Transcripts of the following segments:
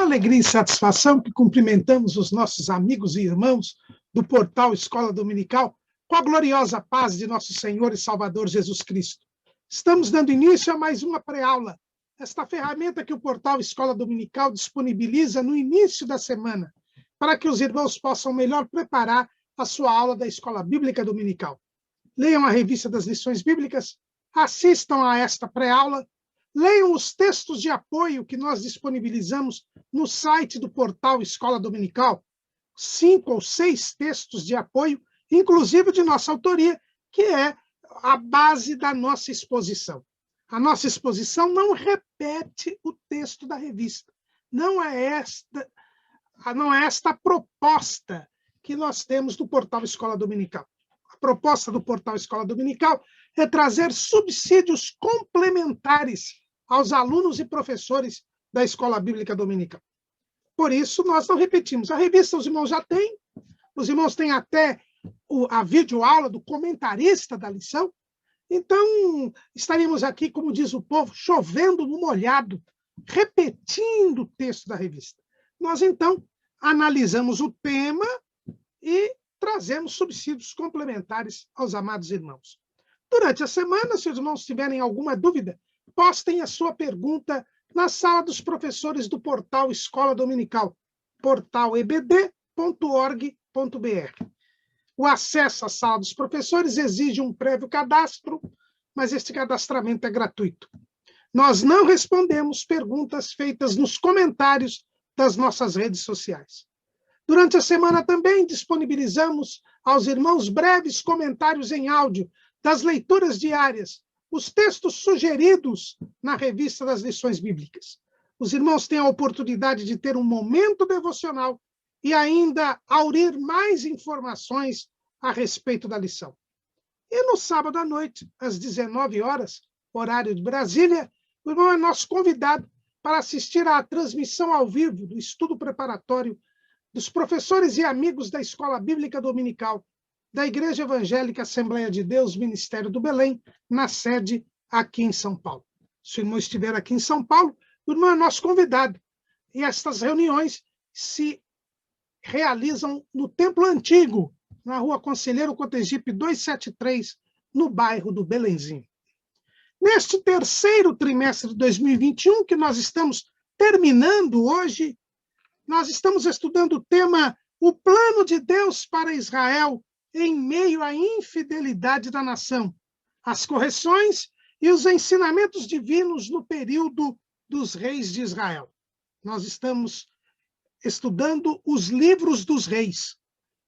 alegria e satisfação que cumprimentamos os nossos amigos e irmãos do portal Escola Dominical com a gloriosa paz de nosso Senhor e Salvador Jesus Cristo. Estamos dando início a mais uma pré-aula, esta ferramenta que o portal Escola Dominical disponibiliza no início da semana, para que os irmãos possam melhor preparar a sua aula da Escola Bíblica Dominical. Leiam a revista das lições bíblicas, assistam a esta pré-aula, leiam os textos de apoio que nós disponibilizamos no site do portal Escola Dominical, 5 ou 6 textos de apoio, inclusive de nossa autoria, que é a base da nossa exposição. A nossa exposição não repete o texto da revista. Não é esta a proposta que nós temos do portal Escola Dominical. A proposta do portal Escola Dominical é trazer subsídios complementares aos alunos e professores da Escola Bíblica Dominical. Por isso, nós não repetimos. A revista os irmãos já têm, os irmãos têm até a videoaula do comentarista da lição. Então, estaremos aqui, como diz o povo, chovendo no molhado, repetindo o texto da revista. Nós, então, analisamos o tema e trazemos subsídios complementares aos amados irmãos. Durante a semana, se os irmãos tiverem alguma dúvida, postem a sua pergunta na sala dos professores do portal Escola Dominical, portalebd.org.br. O acesso à sala dos professores exige um prévio cadastro, mas este cadastramento é gratuito. Nós não respondemos perguntas feitas nos comentários das nossas redes sociais. Durante a semana também disponibilizamos aos irmãos breves comentários em áudio das leituras diárias, os textos sugeridos na revista das lições bíblicas. Os irmãos têm a oportunidade de ter um momento devocional e ainda aurir mais informações a respeito da lição. E no sábado à noite, às 19 horas, horário de Brasília, o irmão é nosso convidado para assistir à transmissão ao vivo do estudo preparatório dos professores e amigos da Escola Bíblica Dominical da Igreja Evangélica Assembleia de Deus, Ministério do Belém, na sede aqui em São Paulo. Se o irmão estiver aqui em São Paulo, o irmão é nosso convidado. E estas reuniões se realizam no Templo Antigo, na Rua Conselheiro Cotegipe 273, no bairro do Belenzinho. Neste terceiro trimestre de 2021, que nós estamos terminando hoje, nós estamos estudando o tema O Plano de Deus para Israel em meio à infidelidade da nação, as correções e os ensinamentos divinos no período dos reis de Israel. Nós estamos estudando os livros dos reis.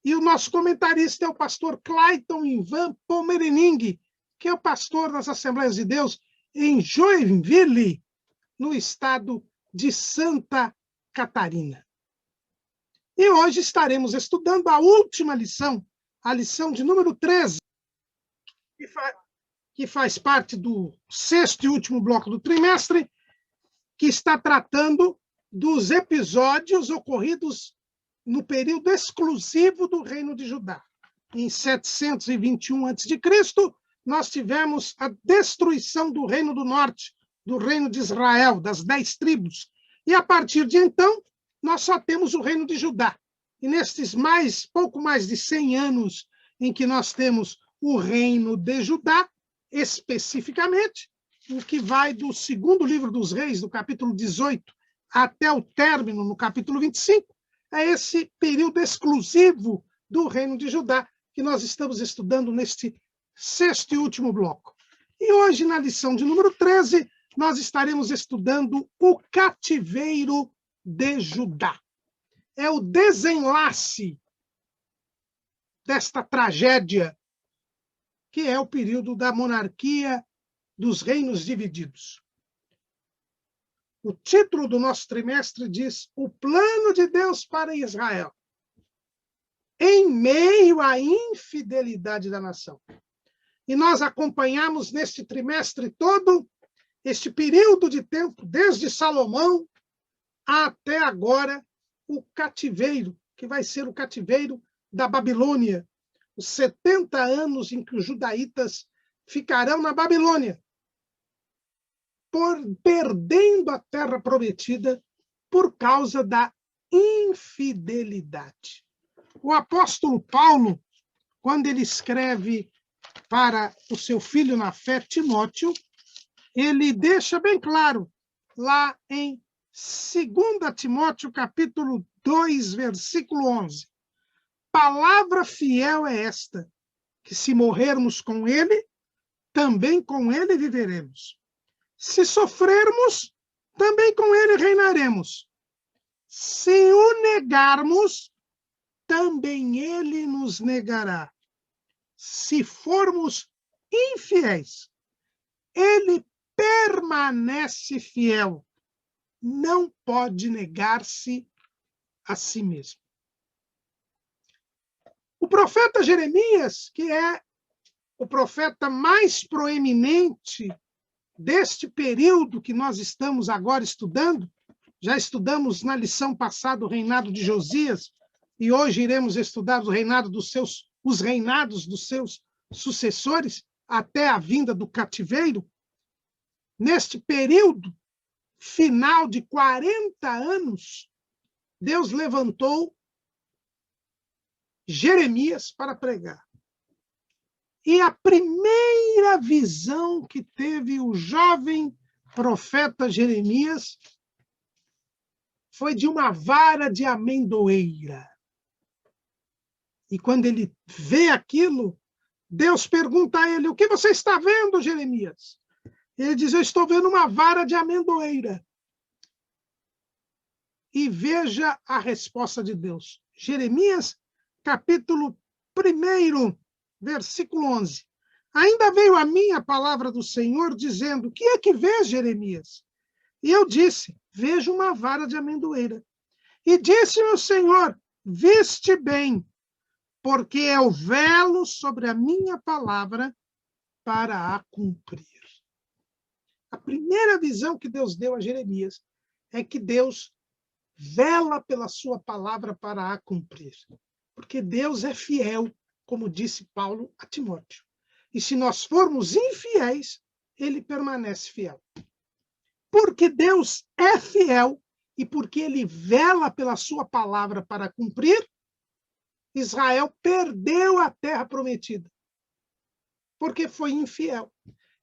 E o nosso comentarista é o pastor Clayton Ivan Pomerening, que é o pastor das Assembleias de Deus em Joinville, no estado de Santa Catarina. E hoje estaremos estudando a última lição, a lição de número 13, que faz parte do sexto e último bloco do trimestre, que está tratando dos episódios ocorridos no período exclusivo do Reino de Judá. Em 721 a.C., nós tivemos a destruição do Reino do Norte, do Reino de Israel, das 10 tribos. E, a partir de então, nós só temos o Reino de Judá. E nestes pouco mais de 100 anos em que nós temos o Reino de Judá, especificamente, o que vai do segundo livro dos Reis, do capítulo 18, até o término, no capítulo 25, é esse período exclusivo do Reino de Judá que nós estamos estudando neste sexto e último bloco. E hoje, na lição de número 13, nós estaremos estudando o cativeiro de Judá. É o desenlace desta tragédia, que é o período da monarquia dos reinos divididos. O título do nosso trimestre diz O Plano de Deus para Israel, em meio à infidelidade da nação. E nós acompanhamos neste trimestre todo este período de tempo, desde Salomão até agora, o cativeiro, que vai ser o cativeiro da Babilônia, os 70 anos em que os judaítas ficarão na Babilônia, perdendo a terra prometida por causa da infidelidade. O apóstolo Paulo, quando ele escreve para o seu filho na fé, Timóteo, ele deixa bem claro, lá em 2 Timóteo, capítulo 2, versículo 11. Palavra fiel é esta, que se morrermos com ele, também com ele viveremos. Se sofrermos, também com ele reinaremos. Se o negarmos, também ele nos negará. Se formos infiéis, ele permanece fiel. Não pode negar-se a si mesmo. O profeta Jeremias, que é o profeta mais proeminente deste período que nós estamos agora estudando, já estudamos na lição passada o reinado de Josias, e hoje iremos estudar os reinados dos seus sucessores até a vinda do cativeiro. Neste período final de 40 anos, Deus levantou Jeremias para pregar. E a primeira visão que teve o jovem profeta Jeremias foi de uma vara de amendoeira. E quando ele vê aquilo, Deus pergunta a ele: o que você está vendo, Jeremias? Ele diz: eu estou vendo uma vara de amendoeira. E veja a resposta de Deus. Jeremias, capítulo 1, versículo 11. Ainda veio a mim a palavra do Senhor, dizendo: o que é que vês, Jeremias? E eu disse: vejo uma vara de amendoeira. E disse-me o Senhor: viste bem, porque eu velo sobre a minha palavra para a cumprir. A primeira visão que Deus deu a Jeremias é que Deus vela pela sua palavra para a cumprir. Porque Deus é fiel, como disse Paulo a Timóteo. E se nós formos infiéis, ele permanece fiel. Porque Deus é fiel e porque ele vela pela sua palavra para cumprir, Israel perdeu a terra prometida. Porque foi infiel.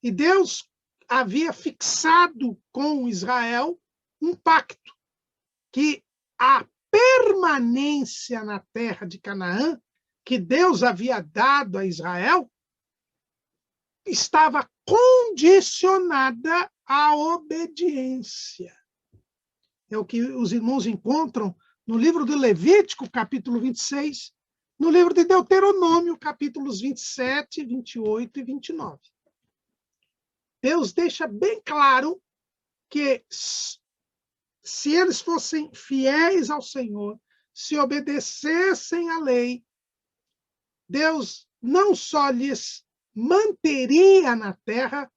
E Deus havia fixado com Israel um pacto, que a permanência na terra de Canaã, que Deus havia dado a Israel, estava condicionada à obediência. É o que os irmãos encontram no livro do Levítico, capítulo 26, no livro de Deuteronômio, capítulos 27, 28 e 29. Deus deixa bem claro que se eles fossem fiéis ao Senhor, se obedecessem à lei, Deus não só lhes manteria na terra,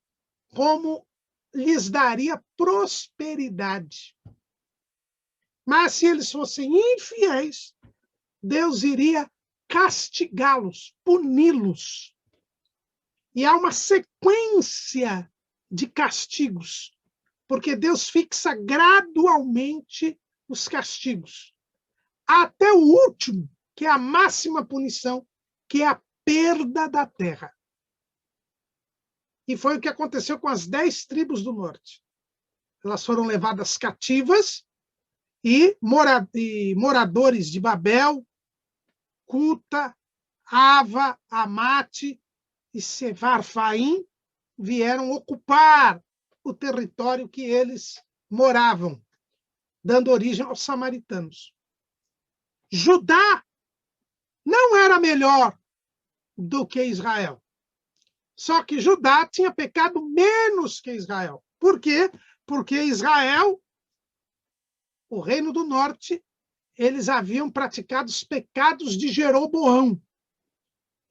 como lhes daria prosperidade. Mas se eles fossem infiéis, Deus iria castigá-los, puni-los. E há uma sequência de castigos, porque Deus fixa gradualmente os castigos, até o último, que é a máxima punição, que é a perda da terra. E foi o que aconteceu com as 10 tribos do norte. Elas foram levadas cativas e moradores de Babel, Cuta, Ava, Amate e Sevarfaim vieram ocupar o território que eles moravam, dando origem aos samaritanos. Judá não era melhor do que Israel. Só que Judá tinha pecado menos que Israel. Por quê? Porque Israel, o reino do norte, eles haviam praticado os pecados de Jeroboão.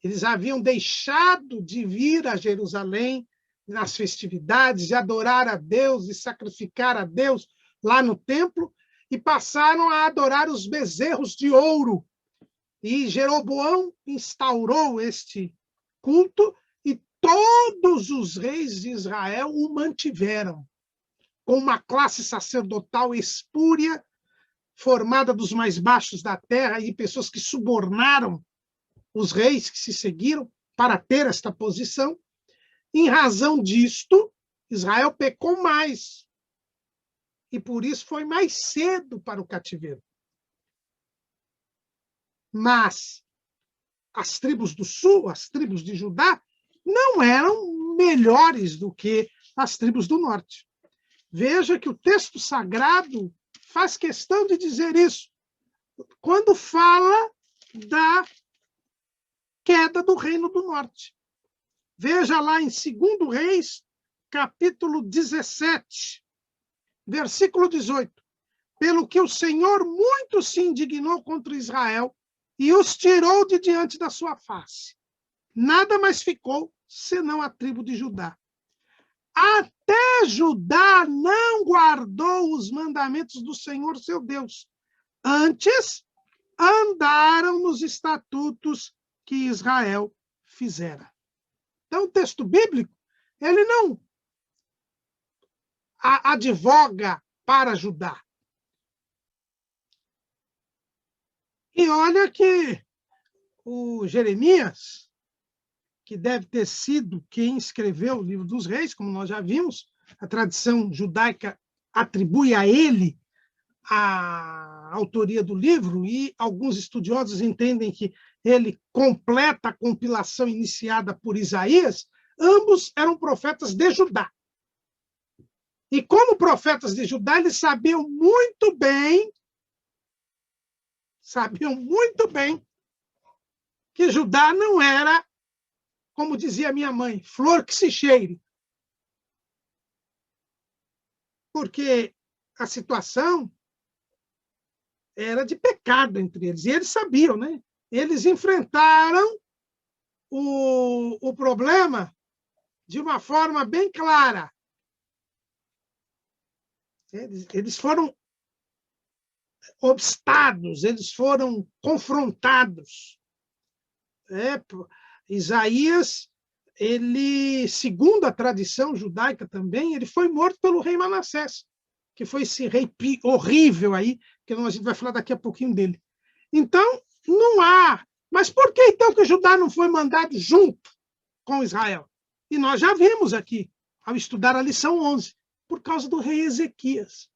Eles haviam deixado de vir a Jerusalém nas festividades, de adorar a Deus e sacrificar a Deus lá no templo, e passaram a adorar os bezerros de ouro. E Jeroboão instaurou este culto e todos os reis de Israel o mantiveram. com uma classe sacerdotal espúria, formada dos mais baixos da terra e pessoas que subornaram os reis que se seguiram para ter esta posição. Em razão disto, Israel pecou mais. E por isso foi mais cedo para o cativeiro. Mas as tribos do sul, as tribos de Judá, não eram melhores do que as tribos do norte. Veja que o texto sagrado faz questão de dizer isso, quando fala da queda do reino do norte. Veja lá em 2 Reis, capítulo 17, versículo 18. Pelo que o Senhor muito se indignou contra Israel e os tirou de diante da sua face. Nada mais ficou senão a tribo de Judá. Até Judá não guardou os mandamentos do Senhor seu Deus. Antes, andaram nos estatutos que Israel fizera. Então, o texto bíblico, ele não advoga para Judá. E olha que o Jeremias, que deve ter sido quem escreveu o livro dos reis, como nós já vimos, a tradição judaica atribui a ele a autoria do livro, e alguns estudiosos entendem que ele completa a compilação iniciada por Isaías. Ambos eram profetas de Judá. E como profetas de Judá, eles sabiam muito bem que Judá não era, como dizia minha mãe, flor que se cheire. Porque a situação era de pecado entre eles. E eles sabiam, né? Eles enfrentaram o problema de uma forma bem clara. Eles foram obstados, eles foram confrontados. Isaías, ele, segundo a tradição judaica também, ele foi morto pelo rei Manassés, que foi esse rei horrível aí, que a gente vai falar daqui a pouquinho dele. Então, não há. Mas por que então que Judá não foi mandado junto com Israel? E nós já vimos aqui, ao estudar a lição 11, por causa do rei Ezequias.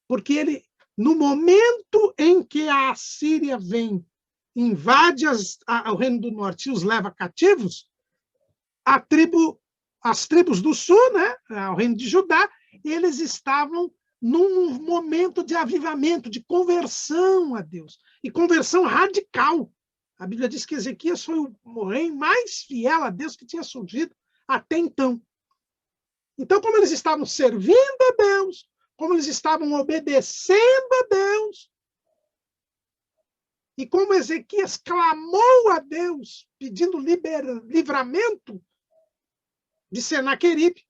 Porque ele, no momento em que a Assíria vem, invade o reino do norte e os leva cativos, as tribos do sul, né, o reino de Judá, eles estavam num momento de avivamento, de conversão a Deus, e conversão radical. A Bíblia diz que Ezequias foi o rei mais fiel a Deus que tinha surgido até então. Então, como eles estavam servindo a Deus, como eles estavam obedecendo a Deus, e como Ezequias clamou a Deus, pedindo livramento de Senaqueribe,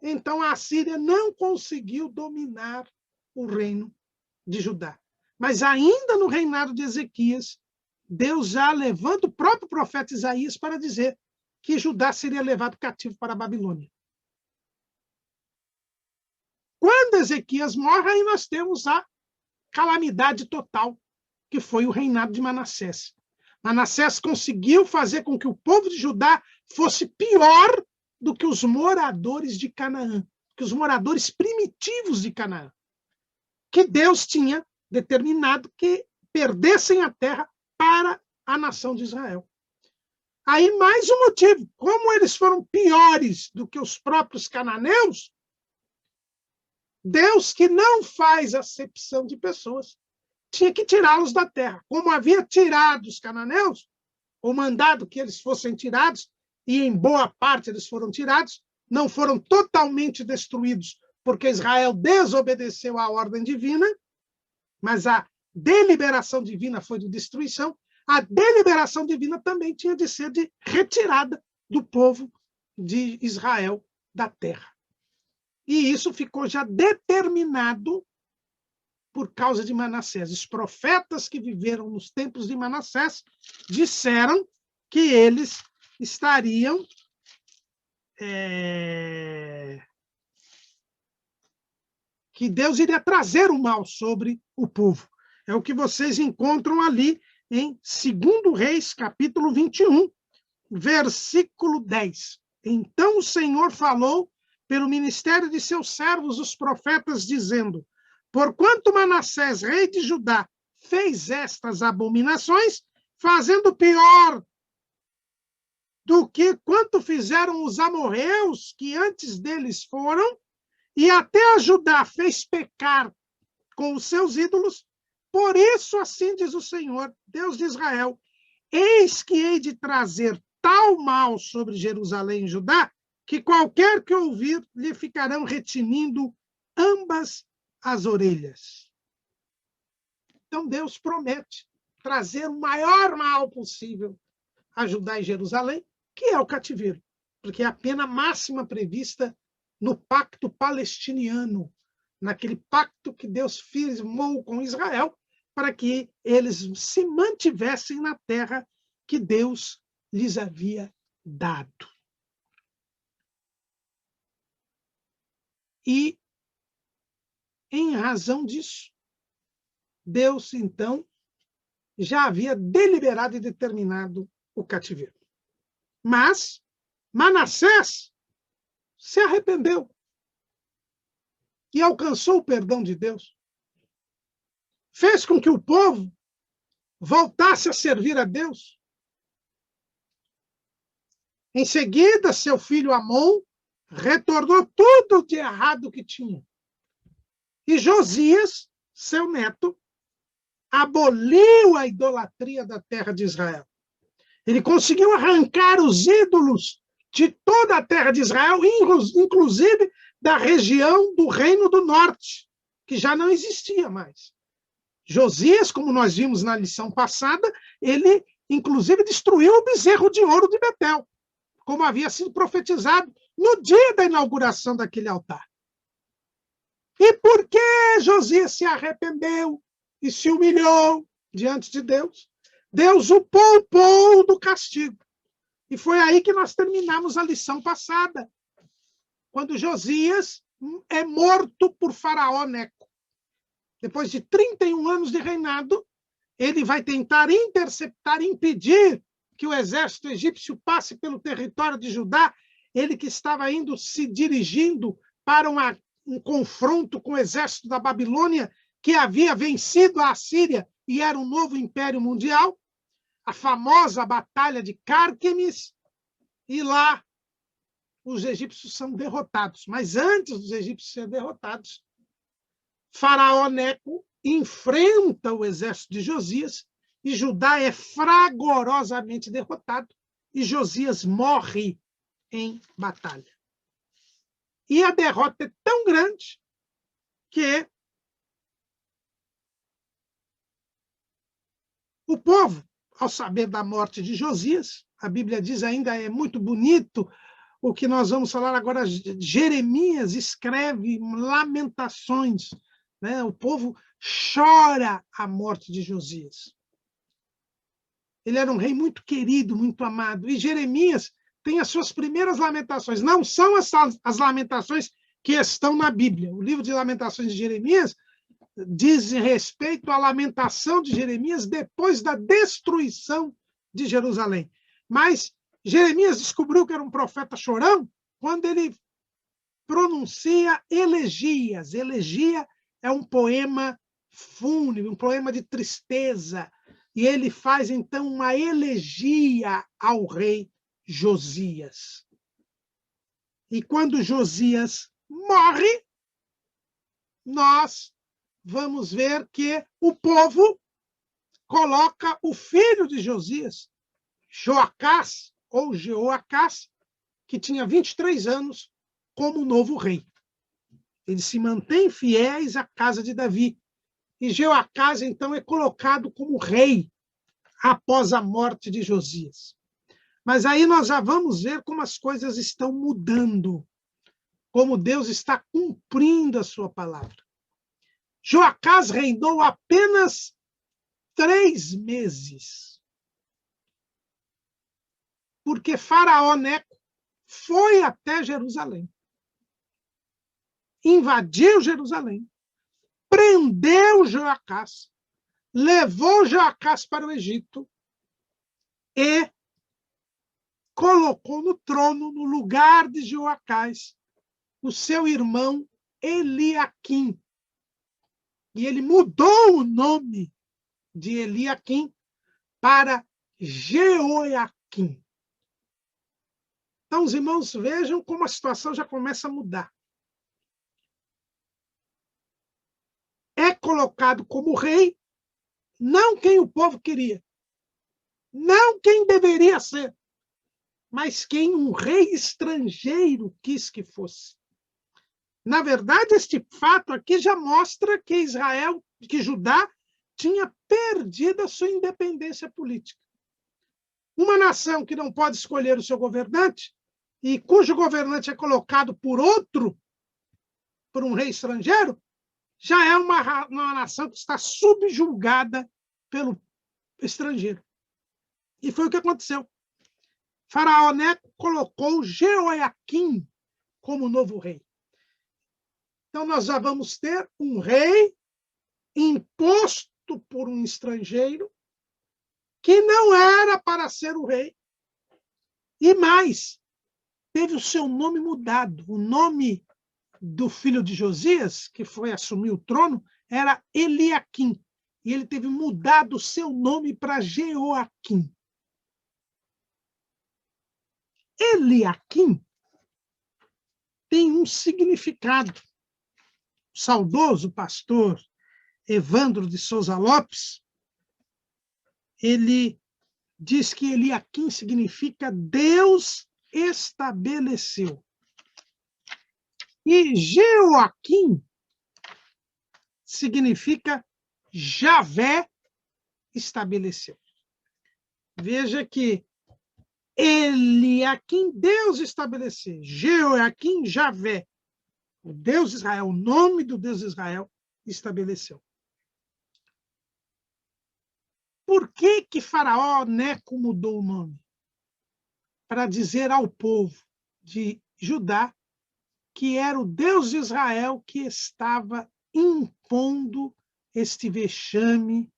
então a Assíria não conseguiu dominar o reino de Judá. Mas ainda no reinado de Ezequias, Deus já levanta o próprio profeta Isaías para dizer que Judá seria levado cativo para a Babilônia. Quando Ezequias morre, aí nós temos a calamidade total, que foi o reinado de Manassés. Manassés conseguiu fazer com que o povo de Judá fosse pior do que os moradores de Canaã, que os moradores primitivos de Canaã, que Deus tinha determinado que perdessem a terra para a nação de Israel. Aí mais um motivo, como eles foram piores do que os próprios cananeus, Deus, que não faz acepção de pessoas, tinha que tirá-los da terra. Como havia tirado os cananeus, ou mandado que eles fossem tirados, e em boa parte eles foram tirados, não foram totalmente destruídos, porque Israel desobedeceu à ordem divina, mas a deliberação divina foi de destruição. A deliberação divina também tinha de ser de retirada do povo de Israel da terra. E isso ficou já determinado por causa de Manassés. Os profetas que viveram nos tempos de Manassés disseram que eles estariam que Deus iria trazer o mal sobre o povo. É o que vocês encontram ali em 2 Reis, capítulo 21, versículo 10. Então o Senhor falou pelo ministério de seus servos, os profetas, dizendo: porquanto Manassés, rei de Judá, fez estas abominações, fazendo pior do que quanto fizeram os amorreus que antes deles foram, e até a Judá fez pecar com os seus ídolos, por isso assim diz o Senhor, Deus de Israel, eis que hei de trazer tal mal sobre Jerusalém e Judá, que qualquer que ouvir lhe ficarão retinindo ambas as orelhas. Então Deus promete trazer o maior mal possível a Judá e Jerusalém, que é o cativeiro, porque é a pena máxima prevista no pacto palestiniano, naquele pacto que Deus firmou com Israel para que eles se mantivessem na terra que Deus lhes havia dado. E, em razão disso, Deus, então, já havia deliberado e determinado o cativeiro. Mas Manassés se arrependeu e alcançou o perdão de Deus. Fez com que o povo voltasse a servir a Deus. Em seguida, seu filho Amon retornou tudo de errado que tinha. E Josias, seu neto, aboliu a idolatria da terra de Israel. Ele conseguiu arrancar os ídolos de toda a terra de Israel, inclusive da região do Reino do Norte, que já não existia mais. Josias, como nós vimos na lição passada, ele inclusive destruiu o bezerro de ouro de Betel, como havia sido profetizado no dia da inauguração daquele altar. E por que Josias se arrependeu e se humilhou diante de Deus? Deus o poupou do castigo. E foi aí que nós terminamos a lição passada, quando Josias é morto por Faraó Neco. Depois de 31 anos de reinado, ele vai tentar interceptar, impedir que o exército egípcio passe pelo território de Judá, ele que estava indo se dirigindo para um confronto com o exército da Babilônia, que havia vencido a Assíria e era um novo império mundial, a famosa batalha de Cárquemes, e lá os egípcios são derrotados. Mas antes dos egípcios serem derrotados, Faraó Neco enfrenta o exército de Josias e Judá é fragorosamente derrotado e Josias morre em batalha. E a derrota é tão grande que o povo, ao saber da morte de Josias, a Bíblia diz ainda, é muito bonito o que nós vamos falar agora, Jeremias escreve lamentações, né? O povo chora a morte de Josias. Ele era um rei muito querido, muito amado. E Jeremias tem as suas primeiras lamentações. Não são as lamentações que estão na Bíblia. O livro de Lamentações de Jeremias diz respeito à lamentação de Jeremias depois da destruição de Jerusalém. Mas Jeremias descobriu que era um profeta chorão quando ele pronuncia elegias. Elegia é um poema fúnebre, um poema de tristeza. E ele faz, então, uma elegia ao rei Josias. E quando Josias morre, nós vamos ver que o povo coloca o filho de Josias, Joacás, ou Jeoacás, que tinha 23 anos, como novo rei. Eles se mantêm fiéis à casa de Davi. E Jeoacás, então, é colocado como rei após a morte de Josias. Mas aí nós já vamos ver como as coisas estão mudando, como Deus está cumprindo a sua palavra. Joacás reinou apenas 3 meses, porque Faraó Neco foi até Jerusalém. invadiu Jerusalém, prendeu Joacás, levou Joacás para o Egito e colocou no trono, no lugar de Joacás, o seu irmão Eliaquim. E ele mudou o nome de Eliaquim para Jeoiaquim. Então, os irmãos, vejam como a situação já começa a mudar. É colocado como rei, não quem o povo queria, não quem deveria ser, mas quem um rei estrangeiro quis que fosse. Na verdade, este fato aqui já mostra que Israel, que Judá, tinha perdido a sua independência política. Uma nação que não pode escolher o seu governante e cujo governante é colocado por outro, por um rei estrangeiro, já é uma nação que está subjugada pelo estrangeiro. E foi o que aconteceu. Faraó Neco colocou Jeoiaquim como novo rei. Então, nós já vamos ter um rei imposto por um estrangeiro que não era para ser o rei. E mais, teve o seu nome mudado. O nome do filho de Josias, que foi assumir o trono, era Eliaquim. E ele teve mudado o seu nome para Jeoaquim. Eliaquim tem um significado. O saudoso pastor Evandro de Souza Lopes, ele diz que Eliaquim significa Deus estabeleceu. E Jeoaquim significa Javé estabeleceu. Veja que Eliaquim, Deus estabeleceu. Jeoaquim, Javé, o Deus de Israel, o nome do Deus de Israel, estabeleceu. Por que Faraó Neco mudou o nome? Para dizer ao povo de Judá que era o Deus de Israel que estava impondo este vexame.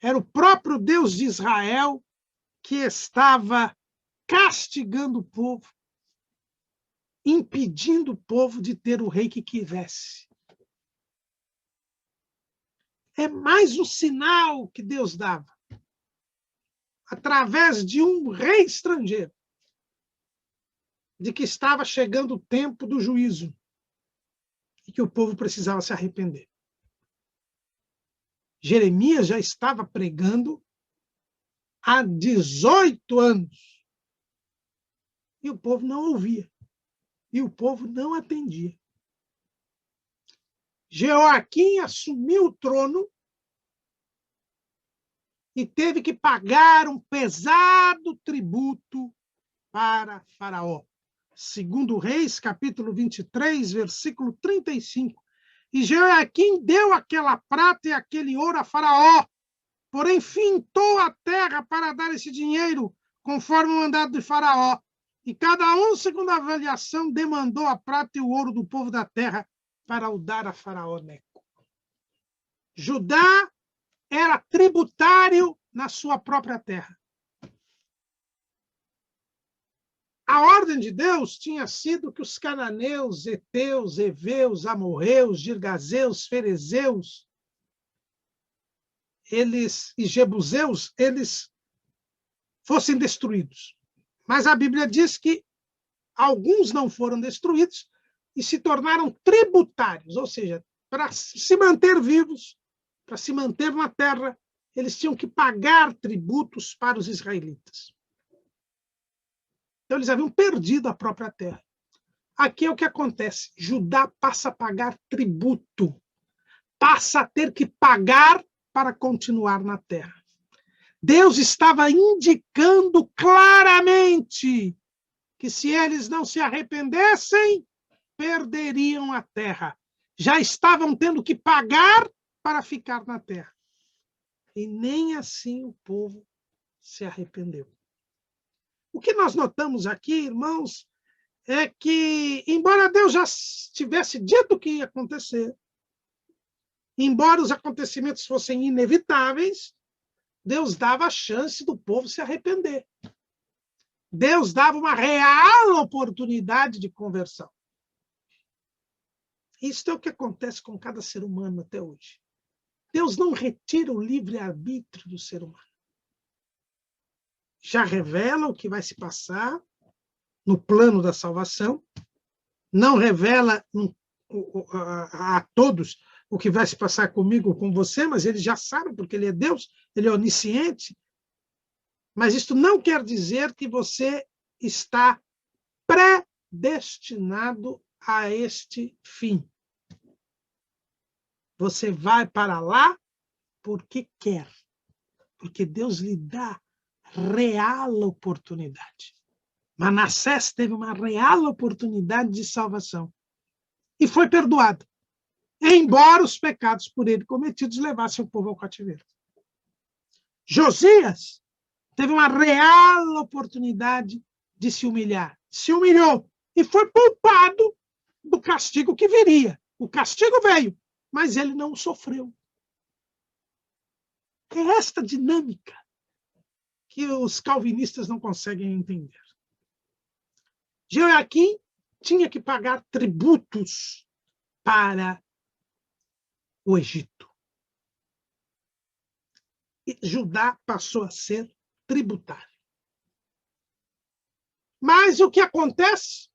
Era o próprio Deus de Israel que estava castigando o povo, impedindo o povo de ter o rei que quisesse. É mais um sinal que Deus dava, através de um rei estrangeiro, de que estava chegando o tempo do juízo e que o povo precisava se arrepender. Jeremias já estava pregando há 18 anos e o povo não ouvia, e o povo não atendia. Jeoaquim assumiu o trono e teve que pagar um pesado tributo para Faraó. Segundo Reis, capítulo 23, versículo 35. E Jeoaquim deu aquela prata e aquele ouro a Faraó, porém fintou a terra para dar esse dinheiro, conforme o mandado de Faraó. E cada um, segundo a avaliação, demandou a prata e o ouro do povo da terra para o dar a Faraó Neco. Judá era tributário na sua própria terra. A ordem de Deus tinha sido que os cananeus, heteus, heveus, amorreus, girgazeus, ferezeus, e jebuseus, eles fossem destruídos. Mas a Bíblia diz que alguns não foram destruídos e se tornaram tributários, ou seja, para se manter vivos, para se manter na terra, eles tinham que pagar tributos para os israelitas. Então, eles haviam perdido a própria terra. Aqui é o que acontece. Judá passa a pagar tributo, passa a ter que pagar para continuar na terra. Deus estava indicando claramente que se eles não se arrependessem, perderiam a terra. Já estavam tendo que pagar para ficar na terra. E nem assim o povo se arrependeu. O que nós notamos aqui, irmãos, é que, embora Deus já tivesse dito o que ia acontecer, embora os acontecimentos fossem inevitáveis, Deus dava a chance do povo se arrepender. Deus dava uma real oportunidade de conversão. Isso é o que acontece com cada ser humano até hoje. Deus não retira o livre-arbítrio do ser humano. Já revela o que vai se passar no plano da salvação, não revela a todos o que vai se passar comigo ou com você, mas ele já sabe, porque ele é Deus, ele é onisciente. Mas isto não quer dizer que você está predestinado a este fim. Você vai para lá porque quer, porque Deus lhe dá real oportunidade. Manassés teve uma real oportunidade de salvação e foi perdoado, embora os pecados por ele cometidos levassem o povo ao cativeiro. Josias teve uma real oportunidade de se humilhar. Se humilhou e foi poupado do castigo que viria. O castigo veio, mas ele não sofreu. É esta dinâmica que os calvinistas não conseguem entender. Jeoaquim tinha que pagar tributos para o Egito. E Judá passou a ser tributário. Mas o que acontece?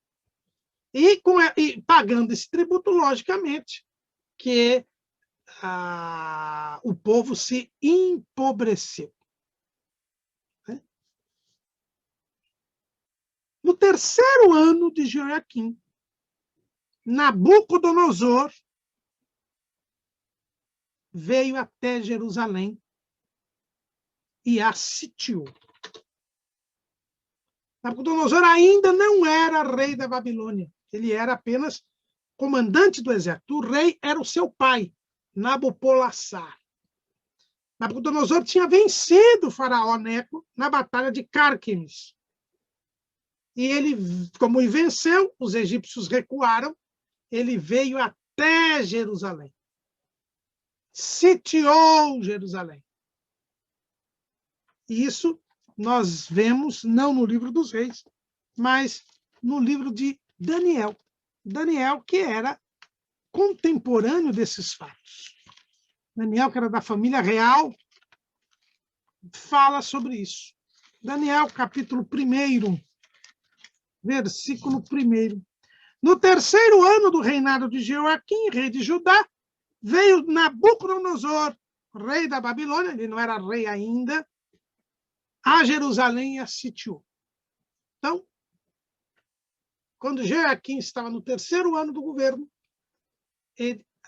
E pagando esse tributo, logicamente, que o povo se empobreceu. Né? No terceiro ano de Jeoaquim, Nabucodonosor veio até Jerusalém e a sitiou. Nabucodonosor ainda não era rei da Babilônia. Ele era apenas comandante do exército. O rei era o seu pai, Nabopolassar. Nabucodonosor tinha vencido o faraó Neco na batalha de Cárquemes. E ele, como venceu, os egípcios recuaram, ele veio até Jerusalém. Sitiou Jerusalém. E isso nós vemos não no livro dos reis, mas no livro de Daniel. Daniel, que era contemporâneo desses fatos. Daniel, que era da família real, fala sobre isso. Daniel, capítulo 1, versículo 1. No terceiro ano do reinado de Jeoaquim, rei de Judá, veio Nabucodonosor, rei da Babilônia, ele não era rei ainda, a Jerusalém e a sitiou. Então, quando Jeoaquim estava no terceiro ano do governo,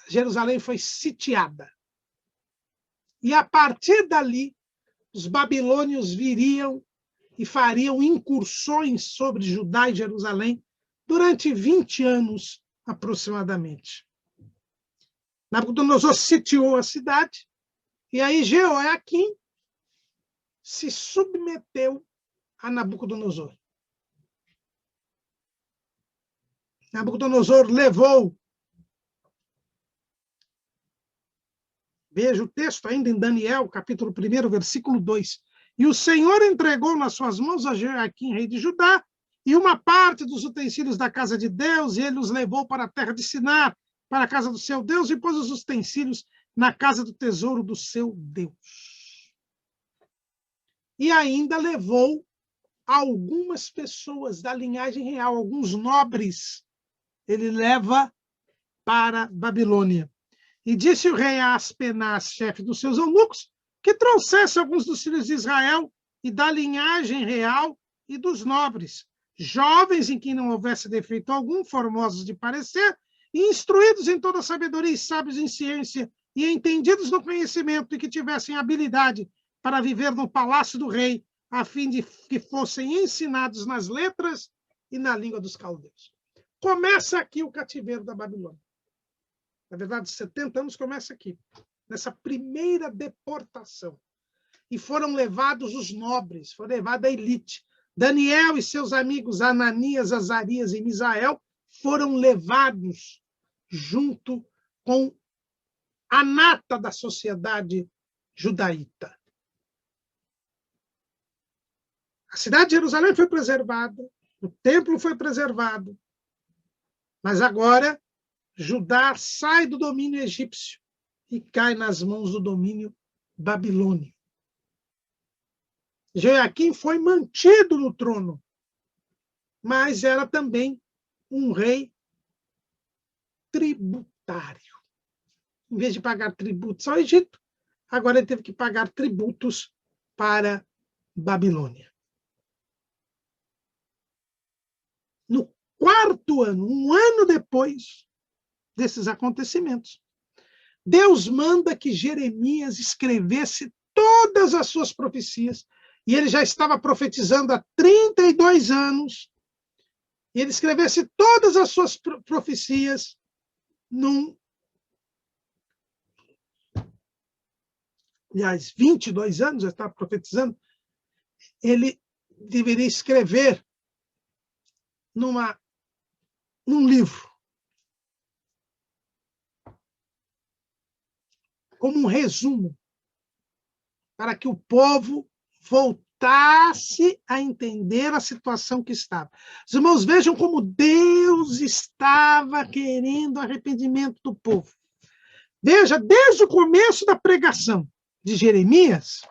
Jerusalém foi sitiada. E a partir dali, os babilônios viriam e fariam incursões sobre Judá e Jerusalém durante 20 anos aproximadamente. Nabucodonosor sitiou a cidade, e aí Jeoaquim se submeteu a Nabucodonosor. Nabucodonosor levou, veja o texto ainda em Daniel, capítulo 1, versículo 2. E o Senhor entregou nas suas mãos a Jeoaquim, rei de Judá, e uma parte dos utensílios da casa de Deus, e ele os levou para a terra de Sinar, para a casa do seu Deus, e pôs os utensílios na casa do tesouro do seu Deus. E ainda levou algumas pessoas da linhagem real, alguns nobres, ele leva para Babilônia. E disse o rei a Aspenaz, chefe dos seus eunucos, que trouxesse alguns dos filhos de Israel e da linhagem real e dos nobres, jovens em quem não houvesse defeito algum, formosos de parecer, e instruídos em toda a sabedoria e sábios em ciência, e entendidos no conhecimento, e que tivessem habilidade para viver no palácio do rei, a fim de que fossem ensinados nas letras e na língua dos caldeus. Começa aqui o cativeiro da Babilônia. Na verdade, 70 anos começa aqui, nessa primeira deportação. E foram levados os nobres, foi levada a elite. Daniel e seus amigos Ananias, Azarias e Misael foram levados junto com a nata da sociedade judaíta. A cidade de Jerusalém foi preservada, o templo foi preservado, mas agora Judá sai do domínio egípcio e cai nas mãos do domínio babilônio. Joaquim foi mantido no trono, mas era também um rei tributário. Em vez de pagar tributos ao Egito, agora ele teve que pagar tributos para Babilônia. No quarto ano, um ano depois desses acontecimentos, Deus manda que Jeremias escrevesse todas as suas profecias, e ele já estava profetizando há 32 anos, e ele escrevesse todas as suas profecias aliás, 22 anos, já estava profetizando, ele deveria escrever num livro, como um resumo, para que o povo voltasse a entender a situação que estava. Os irmãos, vejam como Deus estava querendo arrependimento do povo. Veja, desde o começo da pregação de Jeremias,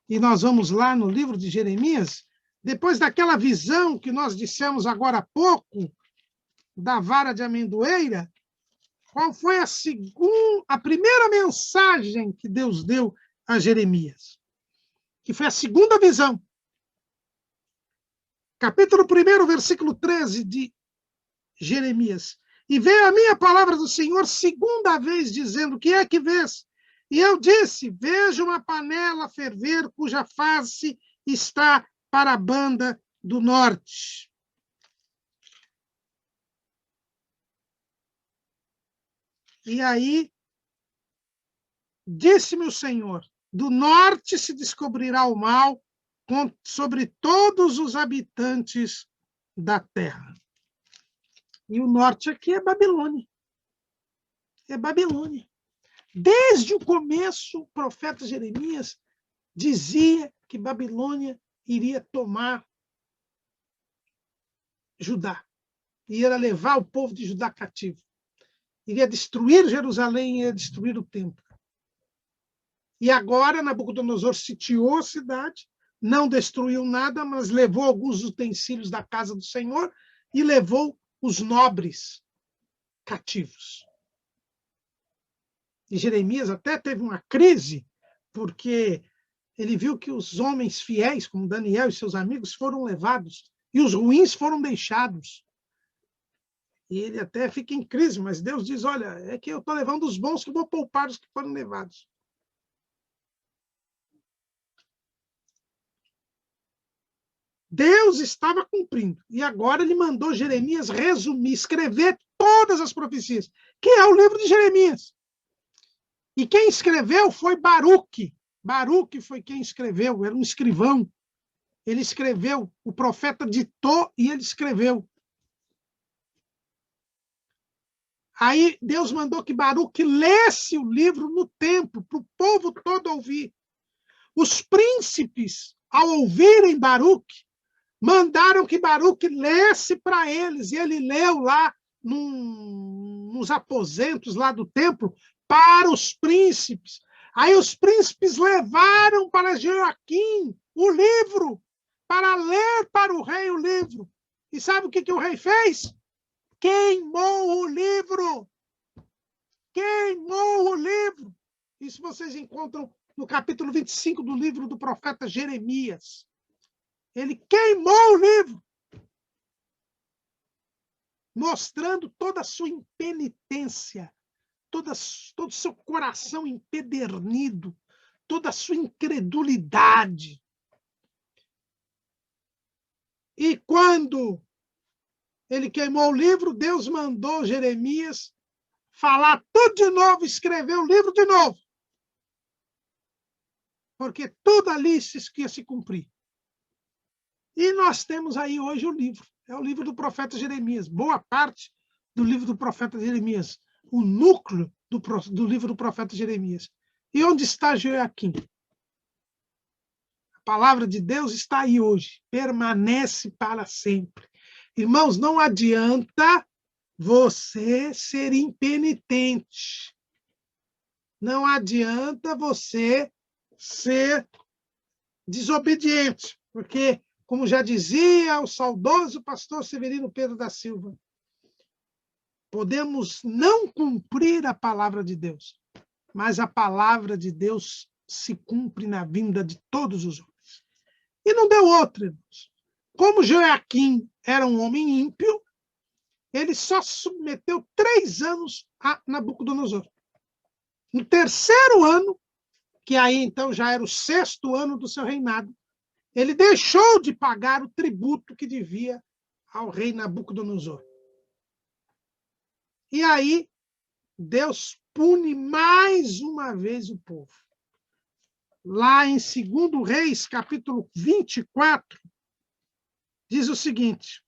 e nós vamos lá no livro de Jeremias, depois daquela visão que nós dissemos agora há pouco, da vara de amendoeira, qual foi a primeira mensagem que Deus deu a Jeremias? Que foi a segunda visão. Capítulo 1, versículo 13 de Jeremias. E veio a minha palavra do Senhor segunda vez, dizendo: que é que vês? E eu disse: vejo uma panela ferver, cuja face está para a banda do norte. E aí, disse-me o Senhor: do norte se descobrirá o mal sobre todos os habitantes da terra. E o norte aqui é Babilônia. É Babilônia. Desde o começo, o profeta Jeremias dizia que Babilônia iria tomar Judá, iria levar o povo de Judá cativo, iria destruir Jerusalém, iria destruir o templo. E agora Nabucodonosor sitiou a cidade, não destruiu nada, mas levou alguns utensílios da casa do Senhor e levou os nobres cativos. E Jeremias até teve uma crise, porque ele viu que os homens fiéis, como Daniel e seus amigos, foram levados, e os ruins foram deixados. E ele até fica em crise, mas Deus diz: olha, é que eu estou levando os bons, que eu vou poupar os que foram levados. Deus estava cumprindo. E agora ele mandou Jeremias resumir, escrever todas as profecias, que é o livro de Jeremias. E quem escreveu foi Baruque. Baruque foi quem escreveu, era um escrivão. Ele escreveu, o profeta ditou e ele escreveu. Aí Deus mandou que Baruque lesse o livro no templo, para o povo todo ouvir. Os príncipes, ao ouvirem Baruque, mandaram que Baruque lesse para eles, e ele leu lá nos aposentos lá do templo para os príncipes. Aí os príncipes levaram para Joaquim o livro, para ler para o rei o livro. E sabe o que o rei fez? Queimou o livro. Queimou o livro. Isso vocês encontram no capítulo 25 do livro do profeta Jeremias. Ele queimou o livro, mostrando toda a sua impenitência, todo o seu coração empedernido, toda a sua incredulidade. E quando ele queimou o livro, Deus mandou Jeremias falar tudo de novo, escrever o livro de novo. Porque tudo ali ia se cumprir. E nós temos aí hoje o livro. É o livro do profeta Jeremias. Boa parte do livro do profeta Jeremias. O núcleo do livro do profeta Jeremias. E onde está Joaquim? A palavra de Deus está aí hoje. Permanece para sempre. Irmãos, não adianta você ser impenitente. Não adianta você ser desobediente, porque, como já dizia o saudoso pastor Severino Pedro da Silva, podemos não cumprir a palavra de Deus, mas a palavra de Deus se cumpre na vinda de todos os homens. E não deu outra, irmãos. Como Joaquim era um homem ímpio, ele só submeteu 3 anos a Nabucodonosor. No terceiro ano, que aí então já era o 6º ano do seu reinado, ele deixou de pagar o tributo que devia ao rei Nabucodonosor. E aí, Deus pune mais uma vez o povo. Lá em 2 Reis, capítulo 24, diz o seguinte.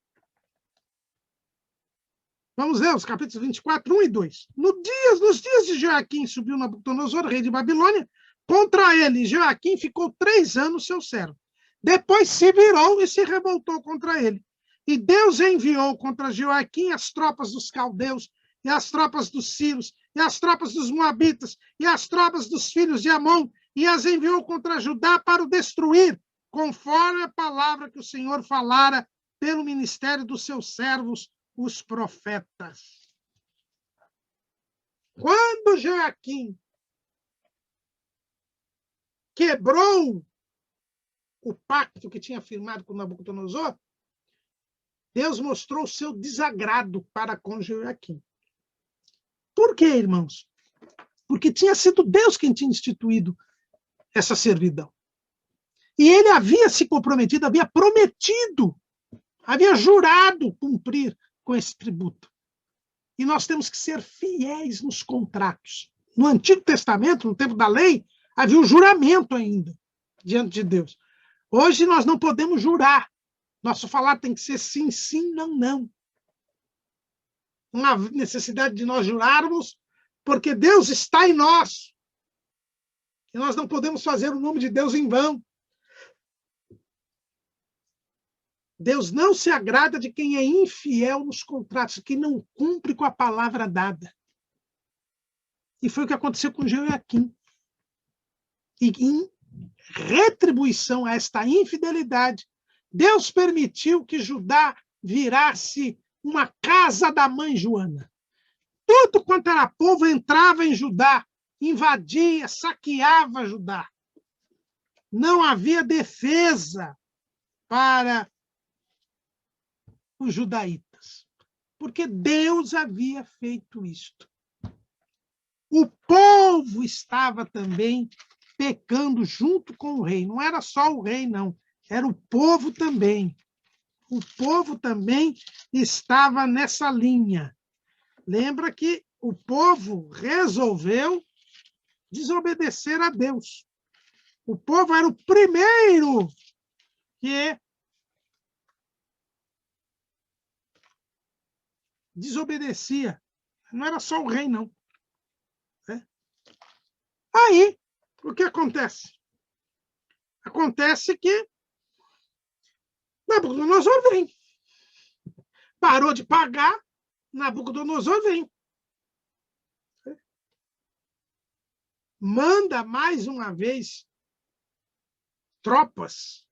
Vamos ler os capítulos 24, 1 e 2. Nos dias de Joaquim subiu Nabucodonosor, rei de Babilônia, contra ele. Joaquim ficou 3 anos seu servo. Depois se virou e se revoltou contra ele. E Deus enviou contra Joaquim as tropas dos caldeus, e as tropas dos sírios, e as tropas dos moabitas, e as tropas dos filhos de Amon, e as enviou contra Judá para o destruir, conforme a palavra que o Senhor falara pelo ministério dos seus servos, os profetas. Quando Joaquim quebrou o pacto que tinha firmado com Nabucodonosor, Deus mostrou o seu desagrado para com Joaquim. Por quê, irmãos? Porque tinha sido Deus quem tinha instituído essa servidão. E ele havia se comprometido, havia prometido, havia jurado cumprir com esse tributo. E nós temos que ser fiéis nos contratos. No Antigo Testamento, no tempo da lei, havia um juramento ainda diante de Deus. Hoje nós não podemos jurar. Nosso falar tem que ser sim, sim, não, não. Não há necessidade de nós jurarmos, porque Deus está em nós. E nós não podemos fazer o nome de Deus em vão. Deus não se agrada de quem é infiel nos contratos, quem não cumpre com a palavra dada. E foi o que aconteceu com Joaquim. E em retribuição a esta infidelidade, Deus permitiu que Judá virasse uma casa da mãe Joana. Tudo quanto era povo entrava em Judá, invadia, saqueava Judá. Não havia defesa para os judaítas, porque Deus havia feito isto. O povo estava também pecando junto com o rei. Não era só o rei, não. Era o povo também. O povo também estava nessa linha. Lembra que o povo resolveu desobedecer a Deus. O povo era o primeiro que desobedecia. Não era só o rei, não. Aí, o que acontece? Acontece que Nabucodonosor vem. Parou de pagar, Nabucodonosor vem. Manda mais uma vez tropas.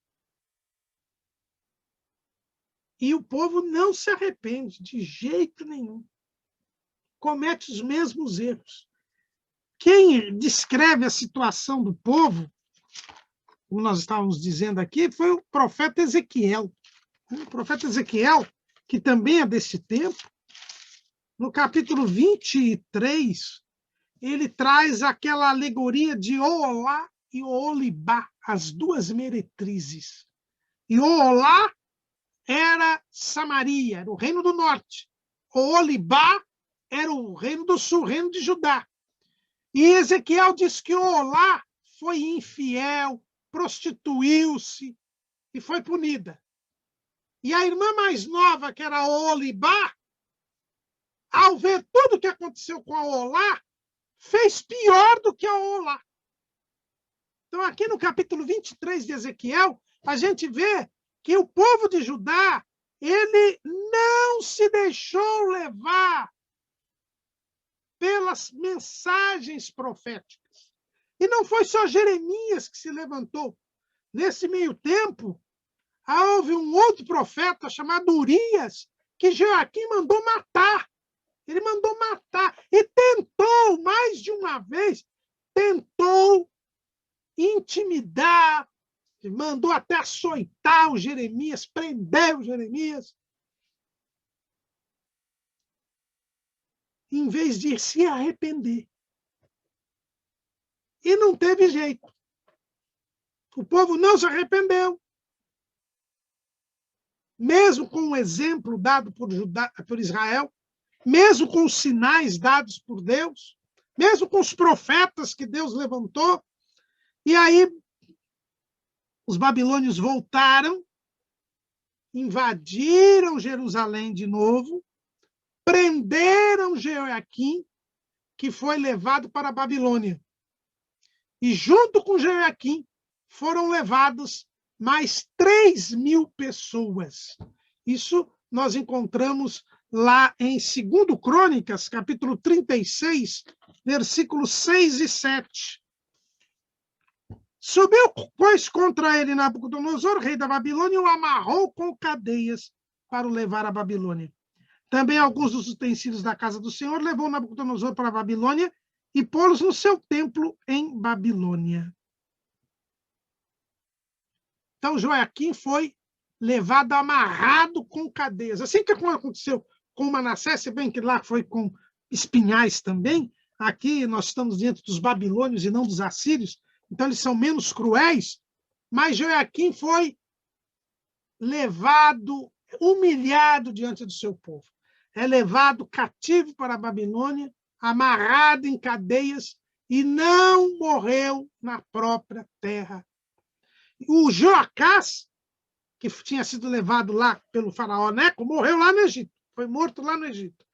E o povo não se arrepende de jeito nenhum. Comete os mesmos erros. Quem descreve a situação do povo, como nós estávamos dizendo aqui, foi o profeta Ezequiel. O profeta Ezequiel, que também é desse tempo, no capítulo 23, ele traz aquela alegoria de Oolá e Oolibá, as duas meretrizes. E Oolá era Samaria, era o reino do norte. Oolibá era o reino do sul, o reino de Judá. E Ezequiel diz que Oolá foi infiel, prostituiu-se e foi punida. E a irmã mais nova, que era a Olibá, ao ver tudo o que aconteceu com a Olá, fez pior do que a Olá. Então, aqui no capítulo 23 de Ezequiel, a gente vê que o povo de Judá, ele não se deixou levar pelas mensagens proféticas. E não foi só Jeremias que se levantou. Nesse meio tempo, houve um outro profeta chamado Urias, que Joaquim mandou matar. Ele mandou matar. E tentou, mais de uma vez, tentou intimidar, mandou até açoitar o Jeremias, prender o Jeremias. Em vez de se arrepender. E não teve jeito. O povo não se arrependeu. Mesmo com o exemplo dado por Israel, mesmo com os sinais dados por Deus, mesmo com os profetas que Deus levantou, e aí os babilônios voltaram, invadiram Jerusalém de novo, prenderam Jeoaquim, que foi levado para a Babilônia. E junto com Jeoaquim foram levados mais 3.000 pessoas. Isso nós encontramos lá em 2 Crônicas, capítulo 36, versículos 6 e 7. Subiu, pois, contra ele Nabucodonosor, rei da Babilônia, e o amarrou com cadeias para o levar à Babilônia. Também alguns dos utensílios da casa do Senhor levou Nabucodonosor para a Babilônia e pô-los no seu templo em Babilônia. Então, Joaquim foi levado amarrado com cadeias. Assim que aconteceu com Manassés, se bem que lá foi com espinhais também, aqui nós estamos diante dos babilônios e não dos assírios, então eles são menos cruéis, mas Joaquim foi levado, humilhado diante do seu povo. É levado cativo para a Babilônia, amarrado em cadeias e não morreu na própria terra. O Joacás, que tinha sido levado lá pelo faraó Neco, morreu lá no Egito, foi morto lá no Egito.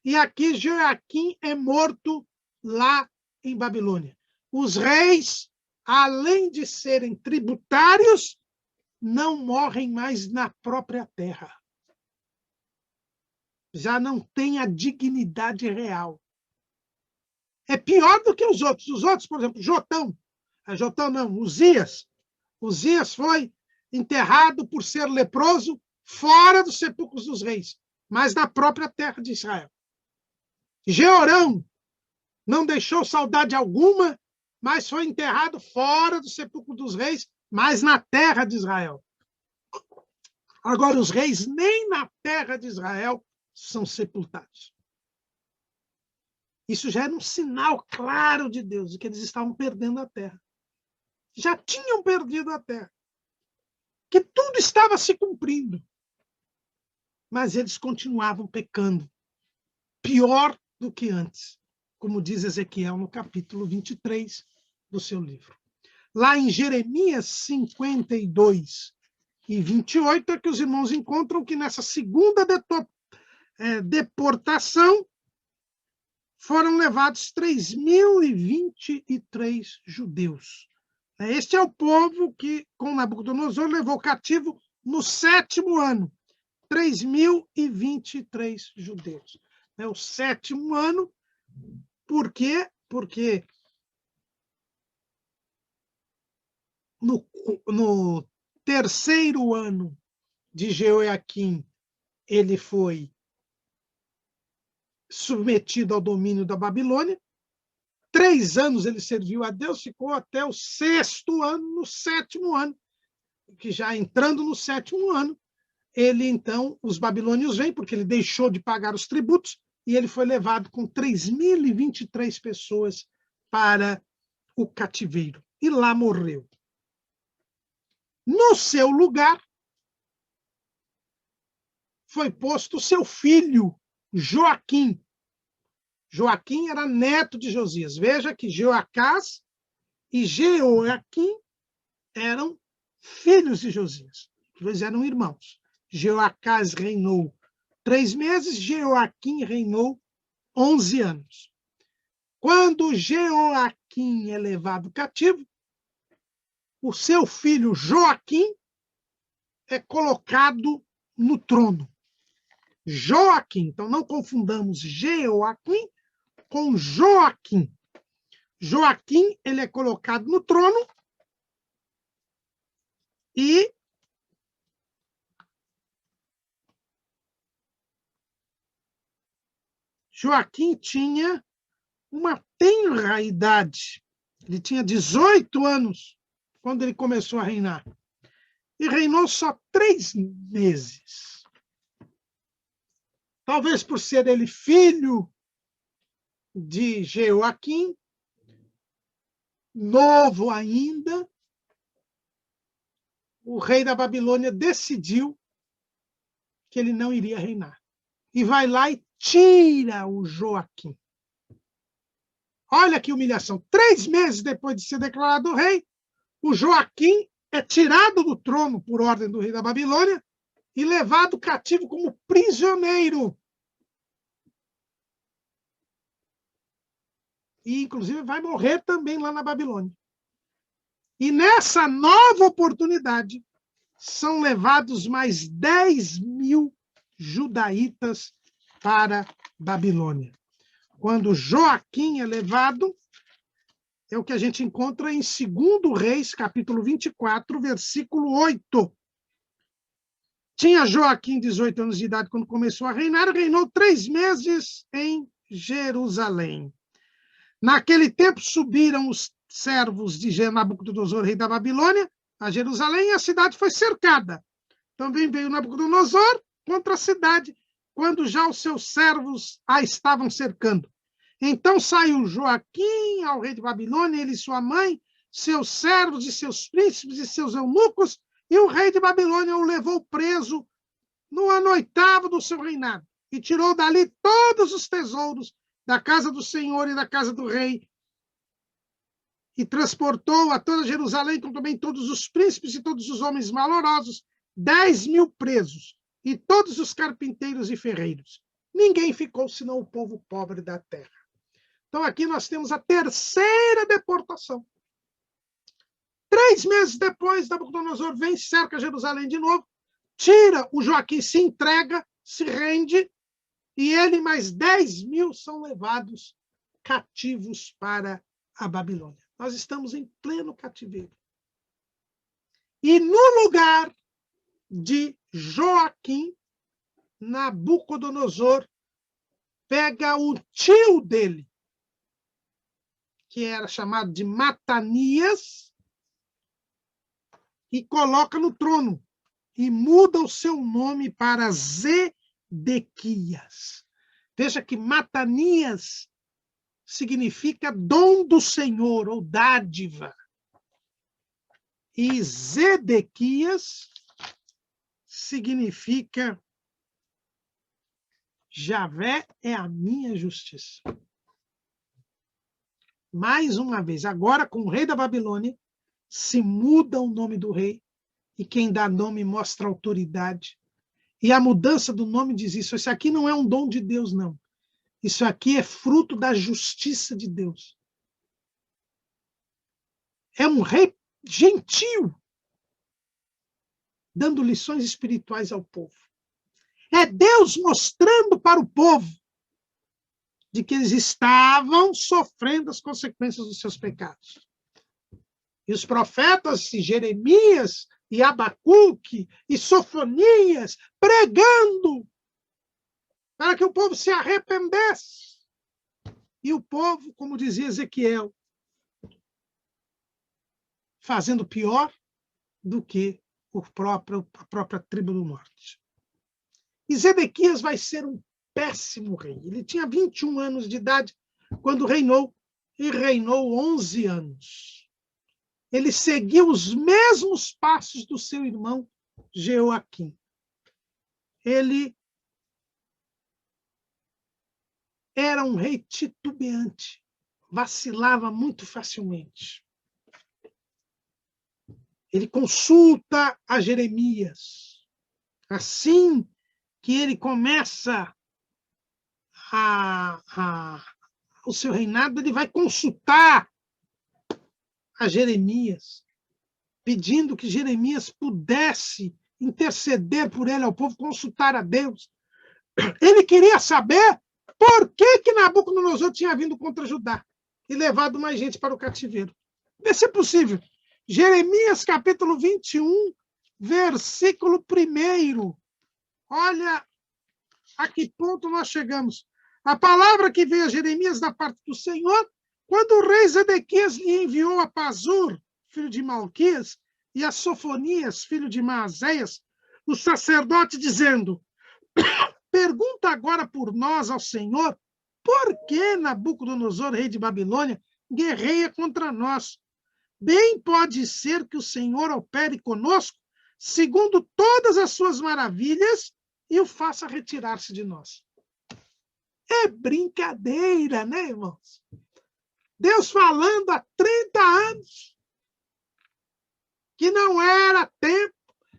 E aqui Joaquim é morto lá em Babilônia. Os reis, além de serem tributários, não morrem mais na própria terra. Já não tem a dignidade real. É pior do que os outros. Os outros, por exemplo, Uzias. Uzias foi enterrado por ser leproso fora dos sepulcros dos reis, mas na própria terra de Israel. Jeorão não deixou saudade alguma, mas foi enterrado fora do sepulcro dos reis, mas na terra de Israel. Agora, os reis nem na terra de Israel são sepultados. Isso já era um sinal claro de Deus, de que eles estavam perdendo a terra. Já tinham perdido a terra. Que tudo estava se cumprindo. Mas eles continuavam pecando. Pior do que antes, como diz Ezequiel no capítulo 23 do seu livro. Lá em Jeremias 52 e 28 é que os irmãos encontram que nessa segunda deportação foram levados 3.023 judeus. Este é o povo que, com Nabucodonosor, levou cativo no 7º ano. 3.023 judeus. É o 7º ano. Por quê? Porque no 3º ano de Jeoaquim, ele foi submetido ao domínio da Babilônia. 3 anos ele serviu a Deus, ficou até o 6º ano, no 7º ano, que já entrando no 7º ano, ele então, os babilônios vêm, porque ele deixou de pagar os tributos, e ele foi levado com 3.023 pessoas para o cativeiro. E lá morreu. No seu lugar, foi posto o seu filho, Joaquim. Joaquim era neto de Josias. Veja que Joacás e Jeoaquim eram filhos de Josias. Eles eram irmãos. Jeoacás reinou 3 meses, Jeoaquim reinou 11 anos. Quando Jeoaquim é levado cativo, o seu filho Joaquim é colocado no trono. Joaquim. Então, não confundamos Jeoaquim com Joaquim. Joaquim, ele é colocado no trono e Joaquim tinha uma tenra idade. Ele tinha 18 anos quando ele começou a reinar. E reinou só 3 meses. Talvez por ser ele filho de Jeoaquim, novo ainda, o rei da Babilônia decidiu que ele não iria reinar. E vai lá e tira o Joaquim. Olha que humilhação. 3 meses depois de ser declarado rei, o Joaquim é tirado do trono por ordem do rei da Babilônia e levado cativo como prisioneiro. E, inclusive, vai morrer também lá na Babilônia. E nessa nova oportunidade, são levados mais 10.000 judaítas para Babilônia. Quando Joaquim é levado, é o que a gente encontra em 2 Reis, capítulo 24, versículo 8. Tinha Joaquim 18 anos de idade quando começou a reinar, reinou 3 meses em Jerusalém. Naquele tempo subiram os servos de Nabucodonosor, rei da Babilônia, a Jerusalém, e a cidade foi cercada. Também veio Nabucodonosor contra a cidade, quando já os seus servos a estavam cercando. Então saiu Joaquim ao rei de Babilônia, ele e sua mãe, seus servos e seus príncipes e seus eunucos, e o rei de Babilônia o levou preso no ano 8º do seu reinado, e tirou dali todos os tesouros da casa do Senhor e da casa do rei, e transportou a toda Jerusalém, com também todos os príncipes e todos os homens valorosos, 10.000 presos, e todos os carpinteiros e ferreiros. Ninguém ficou senão o povo pobre da terra. Então aqui nós temos a terceira deportação. 3 meses depois, Nabucodonosor vem, cerca Jerusalém de novo, tira o Joaquim, se entrega, se rende, e ele mais 10.000 são levados cativos para a Babilônia. Nós estamos em pleno cativeiro. E no lugar de Joaquim, Nabucodonosor pega o tio dele, que era chamado de Matanias, e coloca no trono, e muda o seu nome para Zedequias. Veja que Matanias significa dom do Senhor, ou dádiva. E Zedequias significa Javé é a minha justiça. Mais uma vez, agora com o rei da Babilônia, se muda o nome do rei, e quem dá nome mostra autoridade. E a mudança do nome diz isso. Isso aqui não é um dom de Deus, não. Isso aqui é fruto da justiça de Deus. É um rei gentil, dando lições espirituais ao povo. É Deus mostrando para o povo de que eles estavam sofrendo as consequências dos seus pecados. E os profetas, Jeremias e Abacuque e Sofonias, pregando para que o povo se arrependesse. E o povo, como dizia Ezequiel, fazendo pior do que a própria tribo do norte. E Zedequias vai ser um péssimo rei. Ele tinha 21 anos de idade quando reinou, e reinou 11 anos. Ele seguiu os mesmos passos do seu irmão Jeoaquim. Ele era um rei titubeante, vacilava muito facilmente. Ele consulta a Jeremias, Assim que ele começa o seu reinado, ele vai consultar a Jeremias, pedindo que Jeremias pudesse interceder por ele, ao povo, consultar a Deus. Ele queria saber por que Nabucodonosor tinha vindo contra Judá e levado mais gente para o cativeiro. Vê se é possível. Jeremias, capítulo 21, versículo 1. Olha a que ponto nós chegamos. A palavra que veio a Jeremias da parte do Senhor, quando o rei Zedequias lhe enviou a Pazur, filho de Malquias, e a Sofonias, filho de Maazéias, o sacerdote, dizendo: pergunta agora por nós ao Senhor, por que Nabucodonosor, rei de Babilônia, guerreia contra nós? Bem pode ser que o Senhor opere conosco, segundo todas as suas maravilhas, e o faça retirar-se de nós. É brincadeira, né, irmãos? Deus falando há 30 anos que não era tempo,